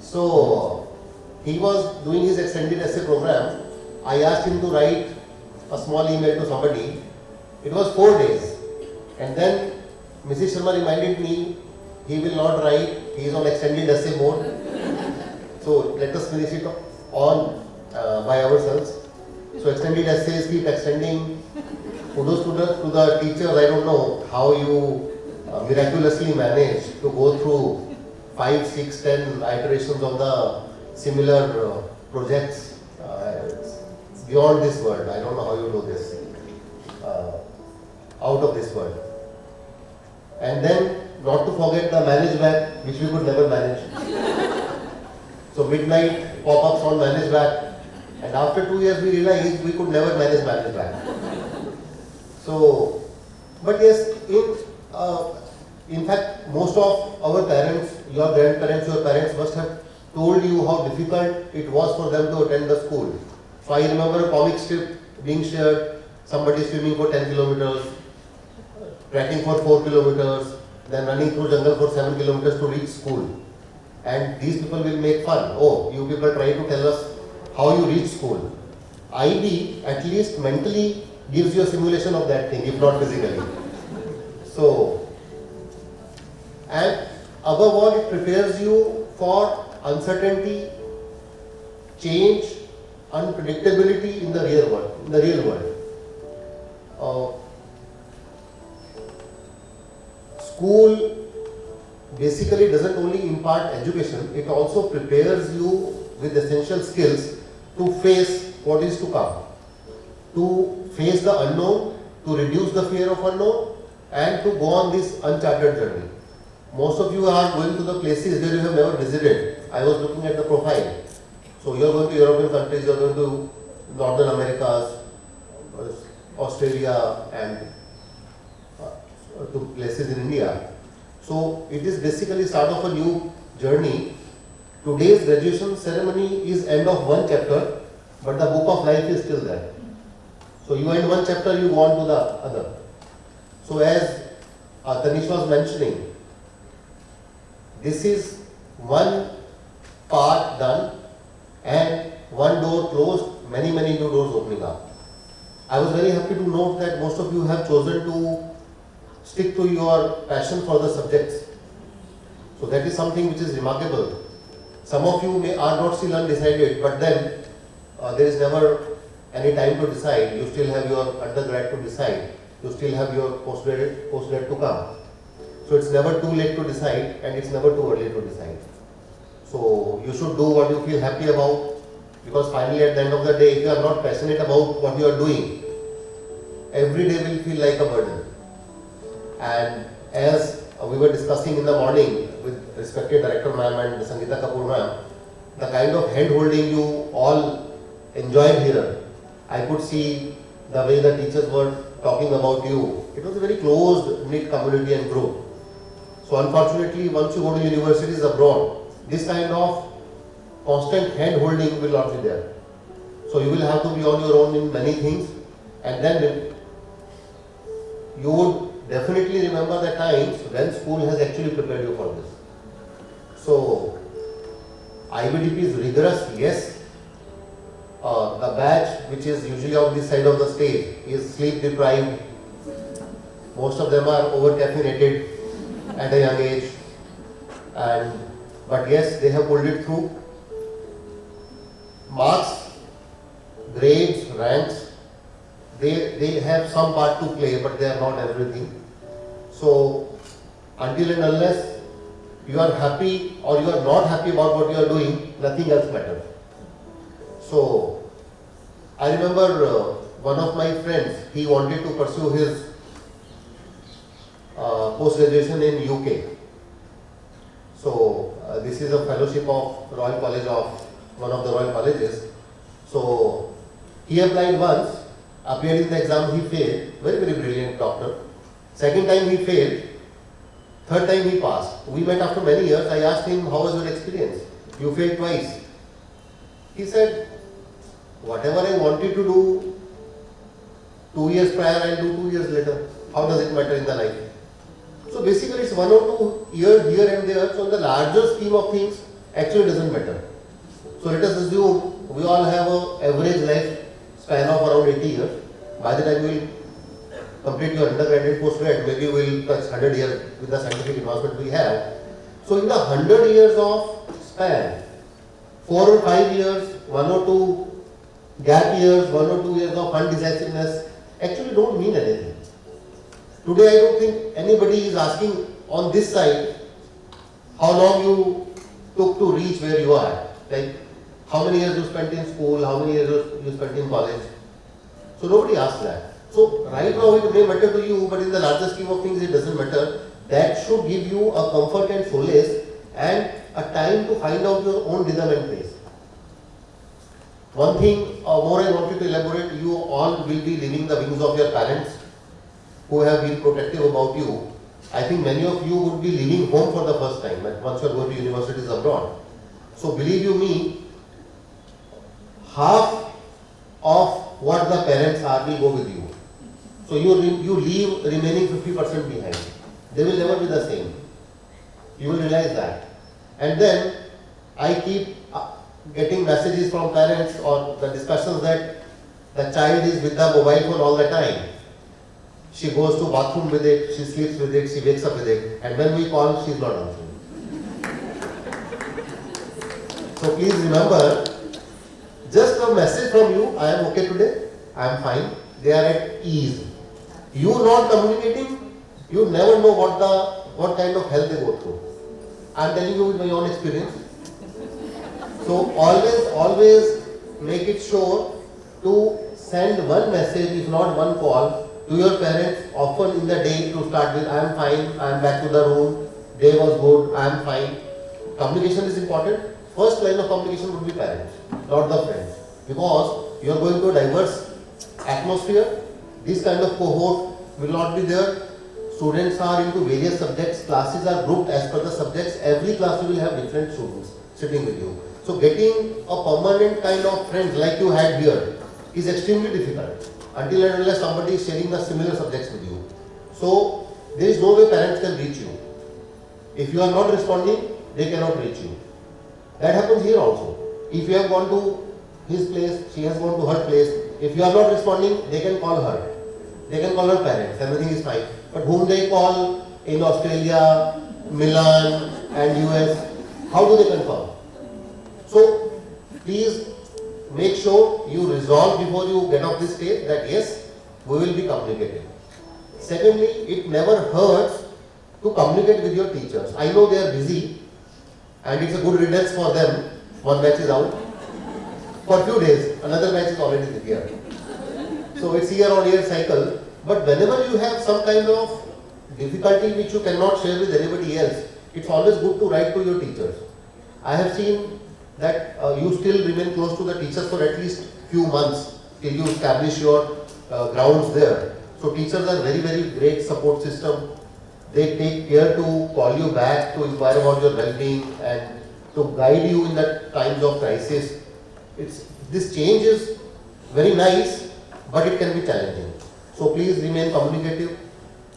So he was doing his extended essay program. I asked him to write a small email to somebody. It was 4 days, and then Mrs. Sharma reminded me he will not write. He is on extended essay mode. So let us finish it on by ourselves. So extended essays keep extending. Kudos to the teachers. I don't know how you miraculously manage to go through 5, 6, 10 iterations of the similar projects. It's beyond this world. I don't know how you do this. Out of this world. And then, not to forget the manage back, which we could never manage. So midnight pop-ups on manage back. And after 2 years, we realized we could never manage back. So, but yes, in fact, most of our parents, your grandparents, your parents must have told you how difficult it was for them to attend the school. So I remember a comic strip being shared, somebody swimming for 10 kilometers, trekking for 4 kilometers, then running through jungle for 7 kilometers to reach school. And these people will make fun. Oh, you people try to tell us how you reach school. IB at least mentally gives you a simulation of that thing, if not physically. So, and above all, it prepares you for uncertainty, change, unpredictability in the real world. School basically doesn't only impart education, it also prepares you with essential skills to face what is to come, to face the unknown, to reduce the fear of unknown, and to go on this uncharted journey. Most of you are going to the places where you have never visited. I was looking at the profile. So you are going to European countries, you are going to Northern Americas, Australia, and to places in India. So it is basically start of a new journey. Today's graduation ceremony is end of one chapter, but the book of life is still there. So you end one chapter, you go on to the other. So as Tanish was mentioning, this is one part done and one door closed, many new doors opening up. I was very happy to note that most of you have chosen to stick to your passion for the subjects. So that is something which is remarkable. Some of you are not still undecided, but then there is never any time to decide. You still have your undergrad to decide. You still have your postgrad to come. So it's never too late to decide, and it's never too early to decide. So you should do what you feel happy about, because finally at the end of the day, if you are not passionate about what you are doing, every day will feel like a burden. And as we were discussing in the morning with respected Director Ma'am and Sangeeta Kapoor Ma'am, the kind of hand holding you all enjoyed here, I could see the way the teachers were talking about you. It was a very closed, knit community and group. So unfortunately, once you go to universities abroad, this kind of constant hand holding will not be there. So you will have to be on your own in many things, and then you would definitely remember the times when school has actually prepared you for this. So IBDP is rigorous, yes. The batch which is usually on this side of the stage is sleep deprived. Most of them are over caffeinated at a young age, but yes, they have pulled it through. Marks, grades, ranks, they have some part to play, but they are not everything. So until and unless you are happy or you are not happy about what you are doing, nothing else matters. So I remember one of my friends, he wanted to pursue his post-graduation in UK. So this is a fellowship of Royal College of one of the Royal Colleges. So he applied once, appeared in the exam, he failed. Very, very brilliant doctor. Second time he failed. Third time he passed. We met after many years. I asked him, how was your experience? You failed twice. He said, whatever I wanted to do 2 years prior, I'll do 2 years later. How does it matter in the life? So basically it's 1 or 2 years here and there. So in the larger scheme of things, actually doesn't matter. So let us assume we all have an average life span of around 80 years. By the time we will complete your undergraduate, postgrad, maybe we will touch 100 years with the scientific advancement we have. So in the 100 years of span, 4 or 5 years, 1 or 2 gap years, 1 or 2 years of undecisiveness actually don't mean anything. Today I don't think anybody is asking on this side how long you took to reach where you are. Like how many years you spent in school, how many years you spent in college. So nobody asks that. So right now it may matter to you, but in the larger scheme of things it doesn't matter. That should give you a comfort and solace and a time to find out your own rhythm and pace. One thing more I wanted to elaborate, you all will be leaving the wings of your parents who have been protective about you. I think many of you would be leaving home for the first time once you are going to universities abroad. So believe you me, half of what the parents are will go with you. So you leave remaining 50% behind. They will never be the same. You will realize that. And then I keep getting messages from parents or the discussions that the child is with the mobile phone all the time. She goes to bathroom with it, she sleeps with it, she wakes up with it, and when we call, she is not answering. So please remember, just a message from you, I am okay today, I am fine, they are at ease. You not communicating, you never know what kind of hell they go through. I am telling you with my own experience. So always make it sure to send one message, if not one call, to your parents often in the day to start with, I am fine, I am back to the room, day was good, I am fine. Communication is important. First line of communication would be parents, not the friends. Because you are going to a diverse atmosphere, this kind of cohort will not be there. Students are into various subjects, classes are grouped as per the subjects, every class you will have different students sitting with you. So getting a permanent kind of friends like you had here is extremely difficult until and unless somebody is sharing the similar subjects with you. So there is no way parents can reach you. If you are not responding, they cannot reach you. That happens here also. If you have gone to his place, she has gone to her place. If you are not responding, they can call her. They can call her parents, everything is fine. But whom they call in Australia, Milan and US, how do they confirm? So please make sure you resolve before you get off this stage that yes, we will be communicating. Secondly, it never hurts to communicate with your teachers. I know they are busy and it's a good riddance for them. One batch is out. For a few days, another batch is already here. So it's year-on-year cycle. But whenever you have some kind of difficulty which you cannot share with anybody else, it's always good to write to your teachers. I have seen that you still remain close to the teachers for at least few months till you establish your grounds there. So teachers are very, very great support system. They take care to call you back to inquire about your well-being and to guide you in the times of crisis. This change is very nice, but it can be challenging. So please remain communicative.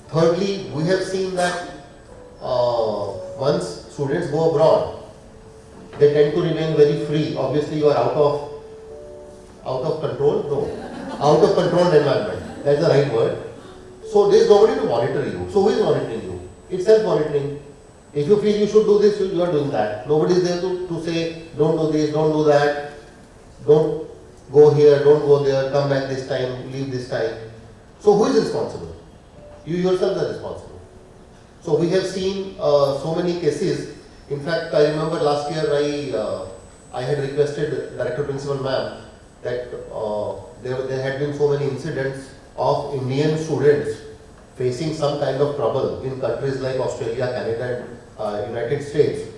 Thirdly, we have seen that once students go abroad, they tend to remain very free. Obviously, you are out of control. No, out of controlled environment. That's the right word. So there is nobody to monitor you. So who is monitoring you? It's self-monitoring. If you feel you should do this, you are doing that. Nobody is there to say, don't do this, don't do that, don't go here, don't go there, come back this time, leave this time. So who is responsible? You yourself are responsible. So we have seen so many cases. In fact, I remember last year I had requested Director Principal Ma'am that there had been so many incidents of Indian students facing some kind of trouble in countries like Australia, Canada and United States.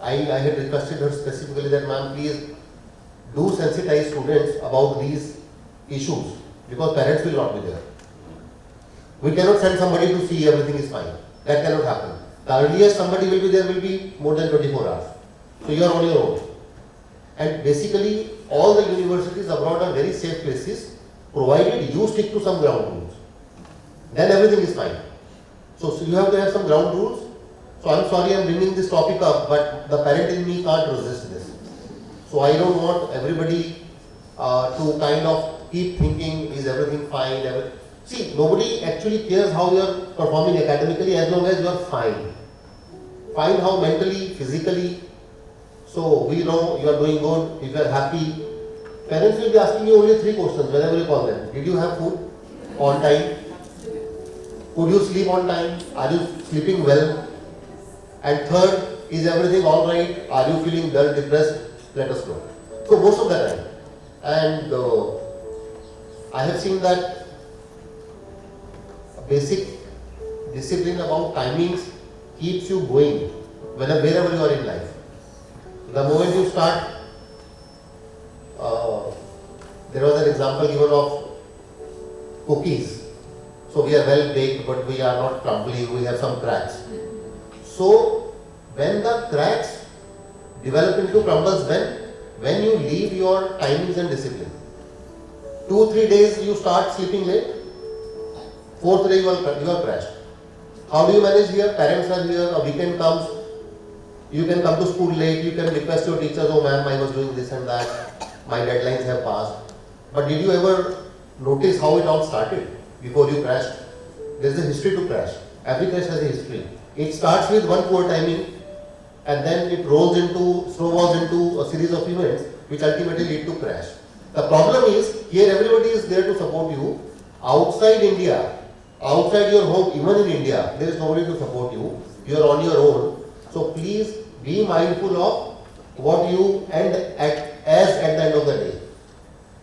I had requested her specifically that, ma'am, please do sensitize students about these issues, because parents will not be there. We cannot send somebody to see everything is fine. That cannot happen. The earliest somebody will be there will be more than 24 hours. So you are on your own. And basically all the universities abroad are very safe places, provided you stick to some ground rules. Then everything is fine. So you have to have some ground rules. So I'm sorry I'm bringing this topic up, but the parent in me can't resist this. So I don't want everybody to kind of keep thinking, is everything fine? See, nobody actually cares how you are performing academically as long as you are fine. Fine how mentally, physically. So we know you are doing good, if you are happy. Parents will be asking you only 3 questions whenever you call them. Did you have food on time? Could you sleep on time? Are you sleeping well? And third, is everything alright? Are you feeling dull, depressed? Let us know. So most of the time. And I have seen that basic discipline about timings keeps you going wherever you are in life. The moment you start, there was an example given of cookies. So we are well baked, but we are not crumbling, we have some cracks. So when the cracks develop into crumbles, when you leave your timings and discipline. 2-3 days you start sleeping late, 4th day you are crashed. How do you manage here? Parents are here, a weekend comes, you can come to school late, you can request your teachers, oh ma'am, I was doing this and that, my deadlines have passed. But did you ever notice how it all started before you crashed? There is a history to crash. Every crash has a history. It starts with one poor timing and then it snowballs into a series of events which ultimately lead to crash. The problem is, here everybody is there to support you. Outside India, outside your home, even in India, there is nobody to support you. You are on your own. So please be mindful of what you end at the end of the day.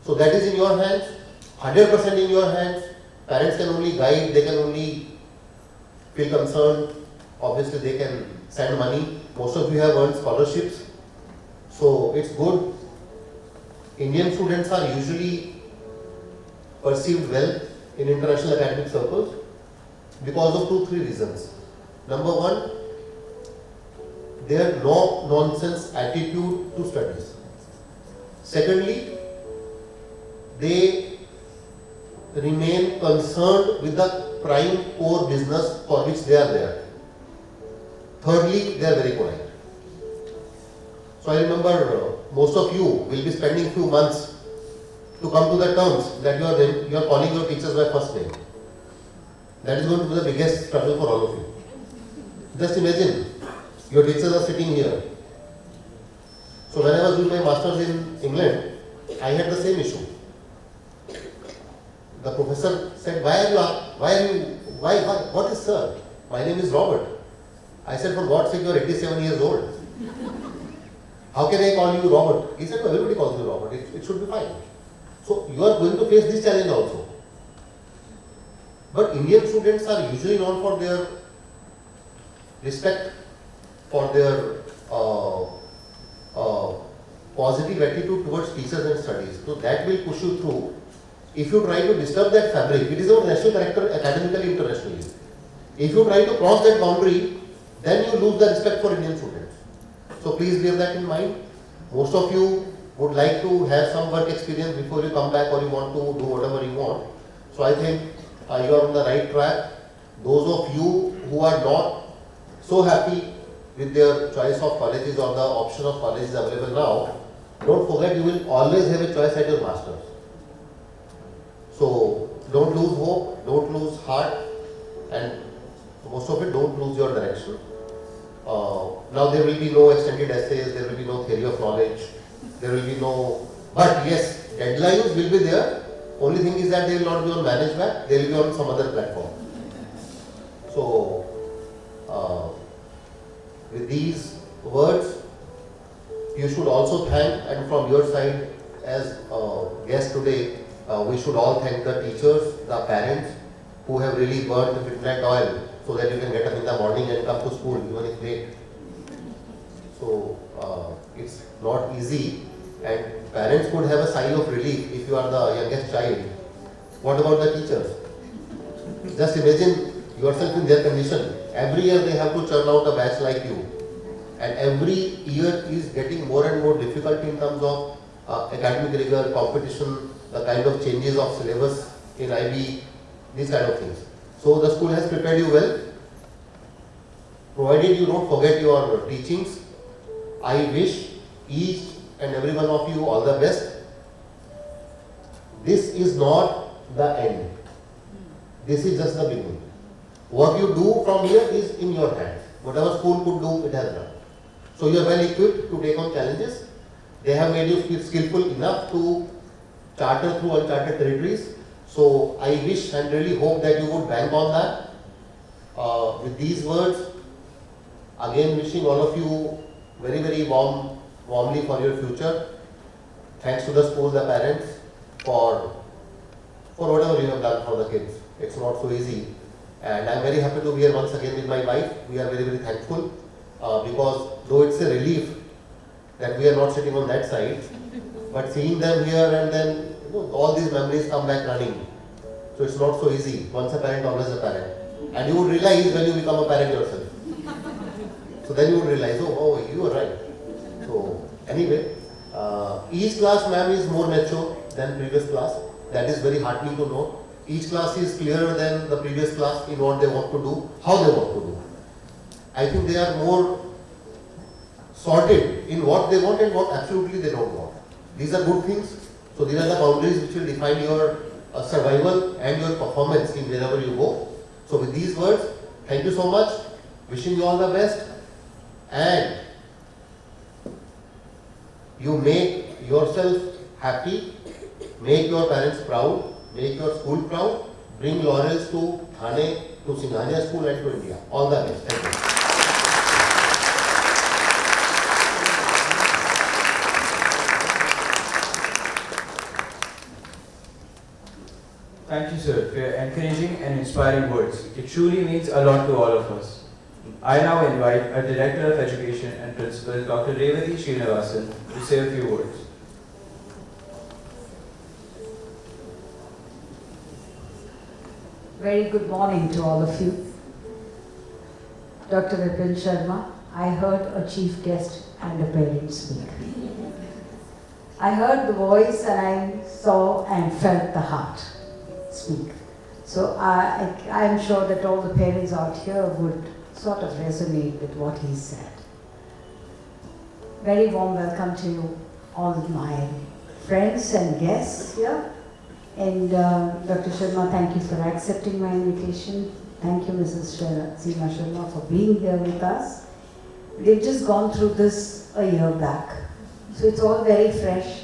So that is in your hands, 100% in your hands. Parents can only guide, they can only feel concerned. Obviously they can send money. Most of you have earned scholarships. So it's good. Indian students are usually perceived well in international academic circles because of 2-3 reasons. Number one, their no-nonsense attitude to studies. Secondly, they remain concerned with the prime core business for which they are there. Thirdly, they are very polite. So I remember most of you will be spending few months to come to the terms that you are calling your teachers by first name. That is going to be the biggest struggle for all of you. Just imagine, your teachers are sitting here. So when I was doing my masters in England, I had the same issue. The professor said, what is sir? My name is Robert. I said, for God's sake, you are 87 years old. How can I call you Robert? He said, no, everybody calls you Robert. It should be fine. So you are going to face this challenge also. But Indian students are usually known for their respect, for their positive attitude towards teachers and studies. So that will push you through. If you try to disturb that fabric, it is our national character academically, internationally. If you try to cross that boundary, then you lose the respect for Indian students. So please bear that in mind. Most of you would like to have some work experience before you come back, or you want to do whatever you want. So I think you are on the right track. Those of you who are not so happy with their choice of colleges or the option of colleges available now, don't forget you will always have a choice at your master's. So don't lose hope, don't lose heart, and most of it, don't lose your direction. Now there will be no extended essays, there will be no theory of knowledge, there will be no, but yes, deadlines will be there. Only thing is that they will not be on management, they will be on some other platform. So with these words, you should also thank, and from your side, as guests today, we should all thank the teachers, the parents who have really burned the midnight oil so that you can get up in the morning and come to school even if late. So it's not easy, and parents could have a sigh of relief if you are the youngest child. What about the teachers? Just imagine yourself in their condition. Every year they have to churn out a batch like you, and every year is getting more and more difficult in terms of academic rigor, competition, the kind of changes of syllabus in IB, these kind of things. So the school has prepared you well. Provided you don't forget your teachings, I wish each and every one of you all the best. This is not the end. This is just the beginning. What you do from here is in your hands. Whatever school could do, it has done. So you are well equipped to take on challenges. They have made you skillful enough to charter through uncharted territories. So I wish and really hope that you would bank on that. With these words, again wishing all of you very, very warmly for your future. Thanks to the school, the parents, for whatever you have done for the kids. It's not so easy. And I'm very happy to be here once again with my wife. We are very, very thankful because though it's a relief that we are not sitting on that side, but seeing them here and then all these memories come back running. So it's not so easy. Once a parent, always a parent. And you would realize when you become a parent yourself. So then you would realize, oh, you are right. So anyway, each class, ma'am, is more mature than previous class. That is very heartening to know. Each class is clearer than the previous class in what they want to do, how they want to do. I think they are more sorted in what they want and what absolutely they don't want. These are good things. So these are the boundaries which will define your survival and your performance in wherever you go. So with these words, thank you so much. Wishing you all the best. And you make yourself happy, make your parents proud, make your school proud, bring laurels to Thane, to Singhania School and to India. All the best. Thank you. Thank you, sir, for your encouraging and inspiring words. It truly means a lot to all of us. I now invite our Director of Education and Principal, Dr. Revathi Srinivasan, to say a few words. Very good morning to all of you. Dr. Vipin Sharma, I heard a chief guest and a parent speak. I heard the voice and I saw and felt the heart speak. So I am sure that all the parents out here would sort of resonate with what he said. Very warm welcome to you, all my friends and guests here. And Dr. Sharma, thank you for accepting my invitation. Thank you, Mrs. Seema Sharma, for being here with us. They've just gone through this a year back, so it's all very fresh.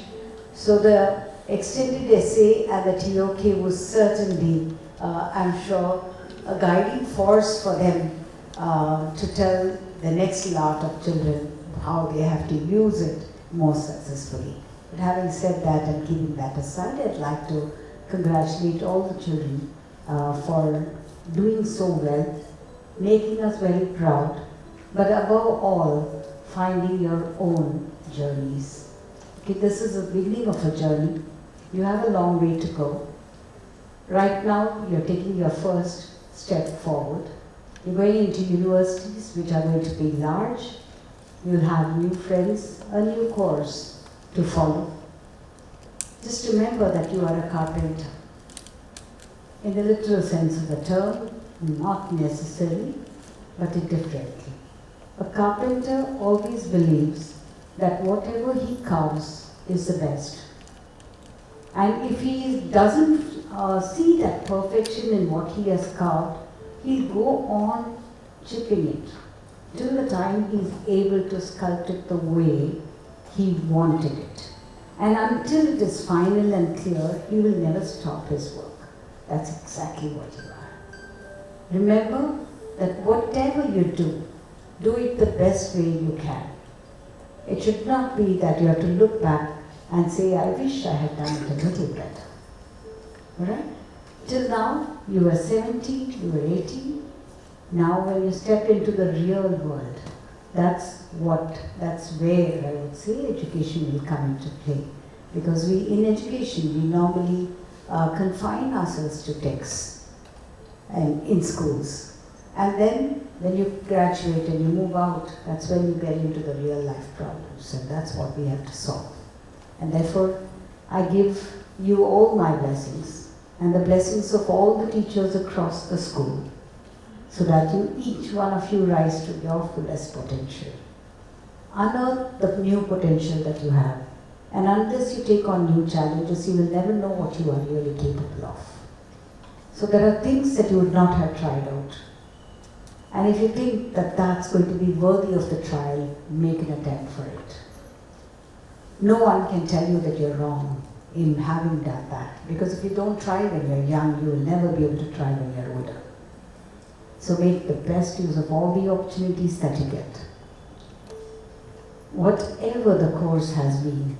So the extended essay and the TOK was certainly, I'm sure, a guiding force for them to tell the next lot of children how they have to use it more successfully. But having said that and keeping that aside, I'd like to congratulate all the children for doing so well, making us very proud, but above all, finding your own journeys. Okay, this is the beginning of a journey. You have a long way to go. Right now, you're taking your first step forward. You're going into universities which are going to be large. You'll have new friends, a new course to follow. Just remember that you are a carpenter. In the literal sense of the term, not necessarily, but differently. A carpenter always believes that whatever he carves is the best. And if he doesn't see that perfection in what he has carved, he'll go on chipping it till the time he's able to sculpt it the way he wanted it. And until it is final and clear, he will never stop his work. That's exactly what you are. Remember that whatever you do it the best way you can. It should not be that you have to look back and say, I wish I had done it a little better. Alright? Till now, you were 17, you were 18. Now when you step into the real world, that's where I would say education will come into play. Because in education, we normally confine ourselves to texts and in schools. And then when you graduate and you move out, that's when you get into the real life problems, and that's what we have to solve. And therefore, I give you all my blessings and the blessings of all the teachers across the school, so that each one of you rise to your fullest potential. Unearth the new potential that you have, and unless you take on new challenges, you will never know what you are really capable of. So there are things that you would not have tried out. And if you think that that's going to be worthy of the trial, make an attempt for it. No one can tell you that you're wrong in having done that, because if you don't try when you're young, you will never be able to try when you're older. So make the best use of all the opportunities that you get. Whatever the course has been,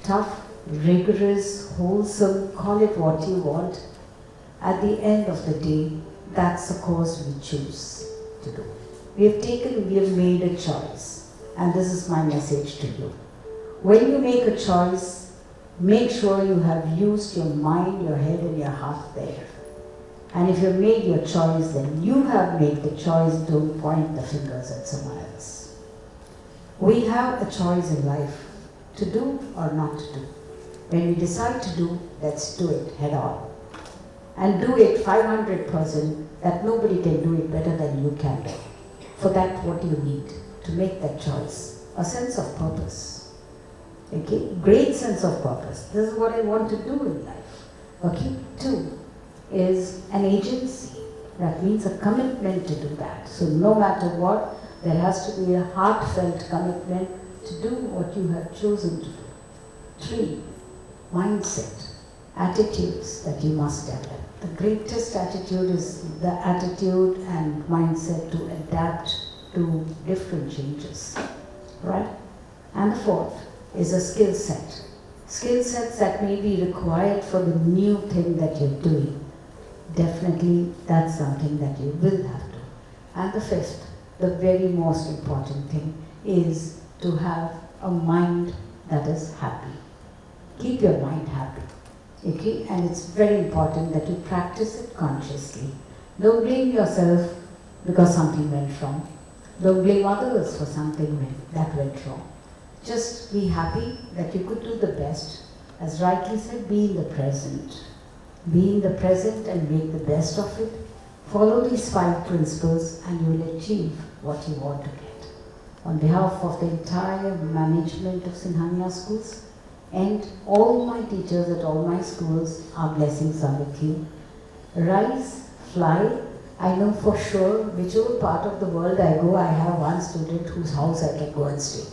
tough, rigorous, wholesome, call it what you want, at the end of the day, that's the course we choose to do. We have made a choice, and this is my message to you. When you make a choice, make sure you have used your mind, your head, and your heart there. And if you've made your choice, then you have made the choice. Don't point the fingers at someone else. We have a choice in life to do or not to do. When we decide to do, let's do it head on. And do it 500%, that nobody can do it better than you can do. For that, what do you need to make that choice? A sense of purpose. Okay? Great sense of purpose. This is what I want to do in life. Okay? 2 is an agency. That means a commitment to do that. So no matter what, there has to be a heartfelt commitment to do what you have chosen to do. 3, mindset, attitudes that you must develop. The greatest attitude is the attitude and mindset to adapt to different changes, right? And the 4th is a skill set. Skill sets that may be required for the new thing that you're doing. Definitely, that's something that you will have to. And the 5th, the very most important thing, is to have a mind that is happy. Keep your mind happy. Okay? And it's very important that you practice it consciously. Don't blame yourself because something went wrong. Don't blame others for something that went wrong. Just be happy that you could do the best. As rightly said, be in the present. Be in the present and make the best of it. Follow these 5 principles and you will achieve what you want to get. On behalf of the entire management of Sinhania Schools and all my teachers at all my schools, our blessings are with you. Rise, fly. I know for sure whichever part of the world I go, I have one student whose house I can go and stay.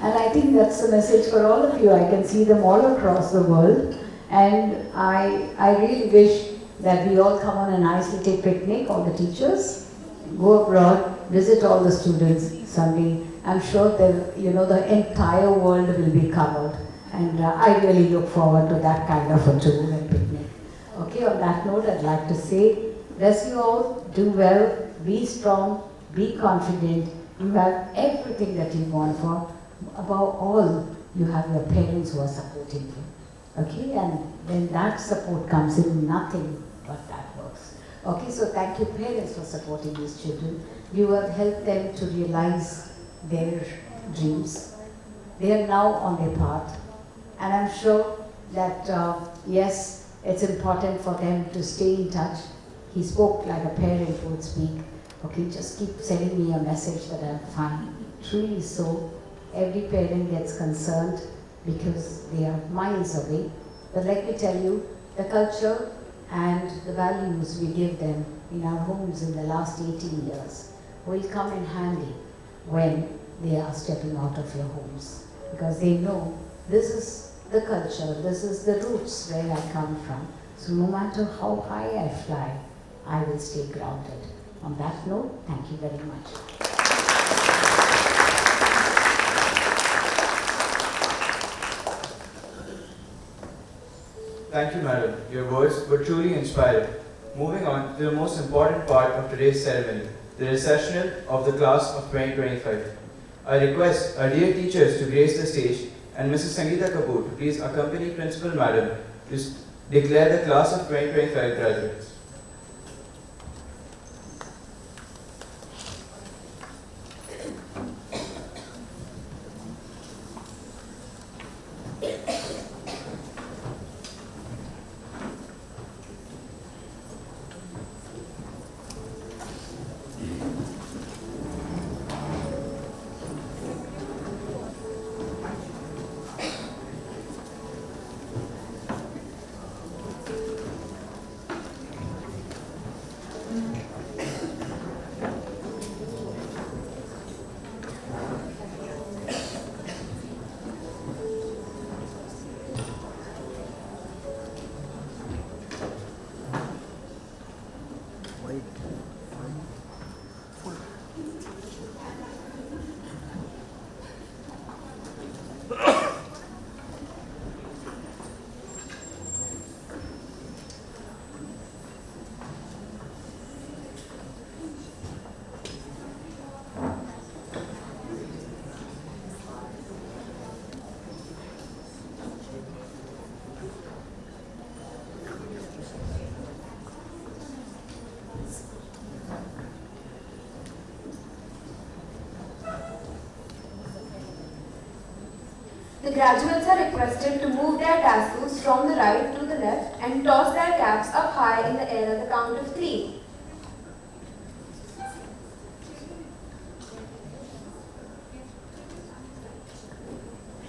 And I think that's the message for all of you. I can see them all across the world. And I really wish that we all come on a nice little picnic, all the teachers, go abroad, visit all the students someday. I'm sure that, the entire world will be covered. And I really look forward to that kind of a tour and picnic. Okay, on that note, I'd like to say, bless you all, do well, be strong, be confident. You have everything that you want for. Above all, you have your parents who are supporting you. Okay, and when that support comes in, nothing but that works. Okay, so thank you parents for supporting these children. You have helped them to realize their dreams. They are now on their path. And I'm sure that, yes, it's important for them to stay in touch. He spoke like a parent would speak. Okay, just keep sending me a message that I'm fine. Truly so. Every parent gets concerned because they are miles away. But let me tell you, the culture and the values we give them in our homes in the last 18 years will come in handy when they are stepping out of your homes. Because they know this is the culture, this is the roots where I come from. So no matter how high I fly, I will stay grounded. On that note, thank you very much. Thank you, madam. Your words were truly inspiring. Moving on to the most important part of today's ceremony, the recessional of the class of 2025. I request our dear teachers to grace the stage and Mrs. Sangeeta Kapoor to please accompany Principal Madam to declare the class of 2025 graduates. The graduates are requested to move their tassels from the right to the left and toss their caps up high in the air at the count of 3.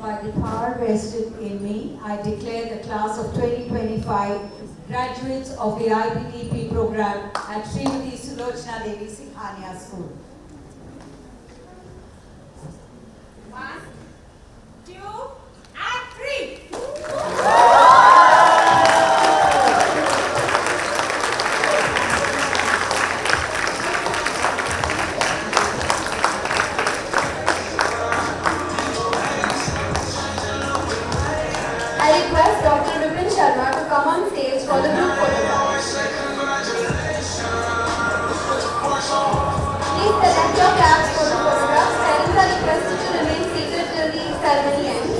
By the power vested in me, I declare the class of 2025 graduates of the IBDP program at Srimati Sulochana Devi Singhania School. 1, 2, and 3. I request Dr. Vipin Sharma to come on stage for the group photograph. Please select your caps for the photograph. Parents are requested to remain seated till the ceremony ends.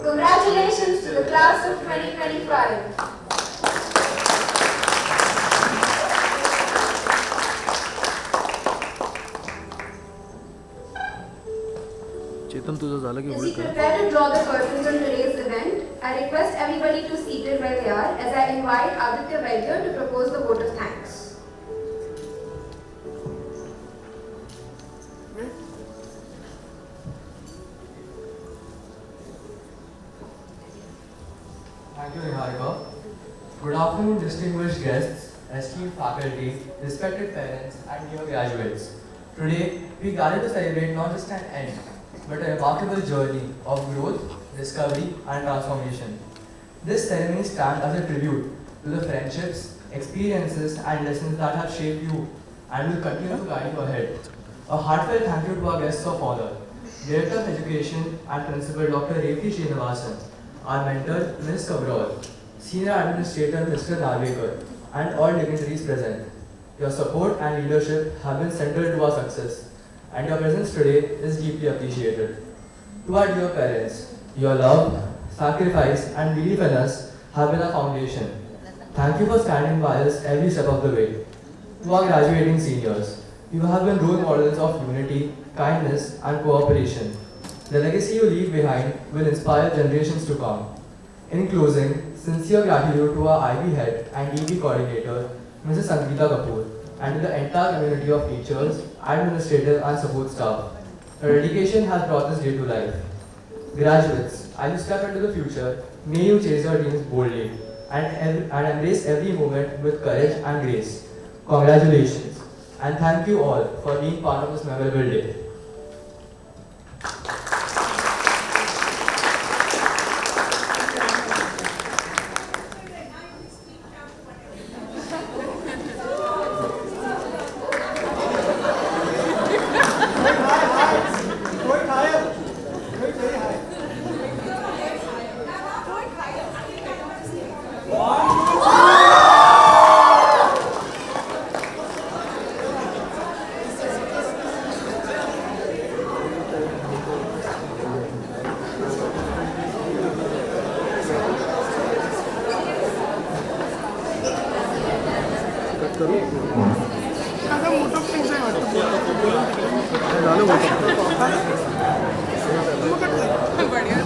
Congratulations to the class of 2025. As we prepare to draw the curtains on today's event, I request everybody to seated where they are as I invite Aditya Vaidya to propose the vote of thanks. Thank you, Niharika. Good afternoon, distinguished guests, esteemed faculty, respected parents, and dear graduates. Today, we gather to celebrate not just an end, but a remarkable journey of growth, discovery, and transformation. This ceremony stands as a tribute to the friendships, experiences, and lessons that have shaped you and will continue to guide you ahead. A heartfelt thank you to our guests of honor, Director of Education and Principal Dr. Revati Srinivasan, our mentor Ms. Kabral, Senior Administrator Mr. Narvekar, and all dignitaries present. Your support and leadership have been central to our success, and your presence today is deeply appreciated. To our dear parents, your love, sacrifice, and belief in us have been our foundation. Thank you for standing by us every step of the way. To our graduating seniors, you have been role models of unity, kindness, and cooperation. The legacy you leave behind will inspire generations to come. In closing, sincere gratitude to our IB head and DB coordinator, Mrs. Sangeeta Kapoor, and to the entire community of teachers, administrative and support staff. Your dedication has brought this day to life. Graduates, as you step into the future, may you chase your dreams boldly and embrace every moment with courage and grace. Congratulations, and thank you all for being part of this memorable day. बढ़िया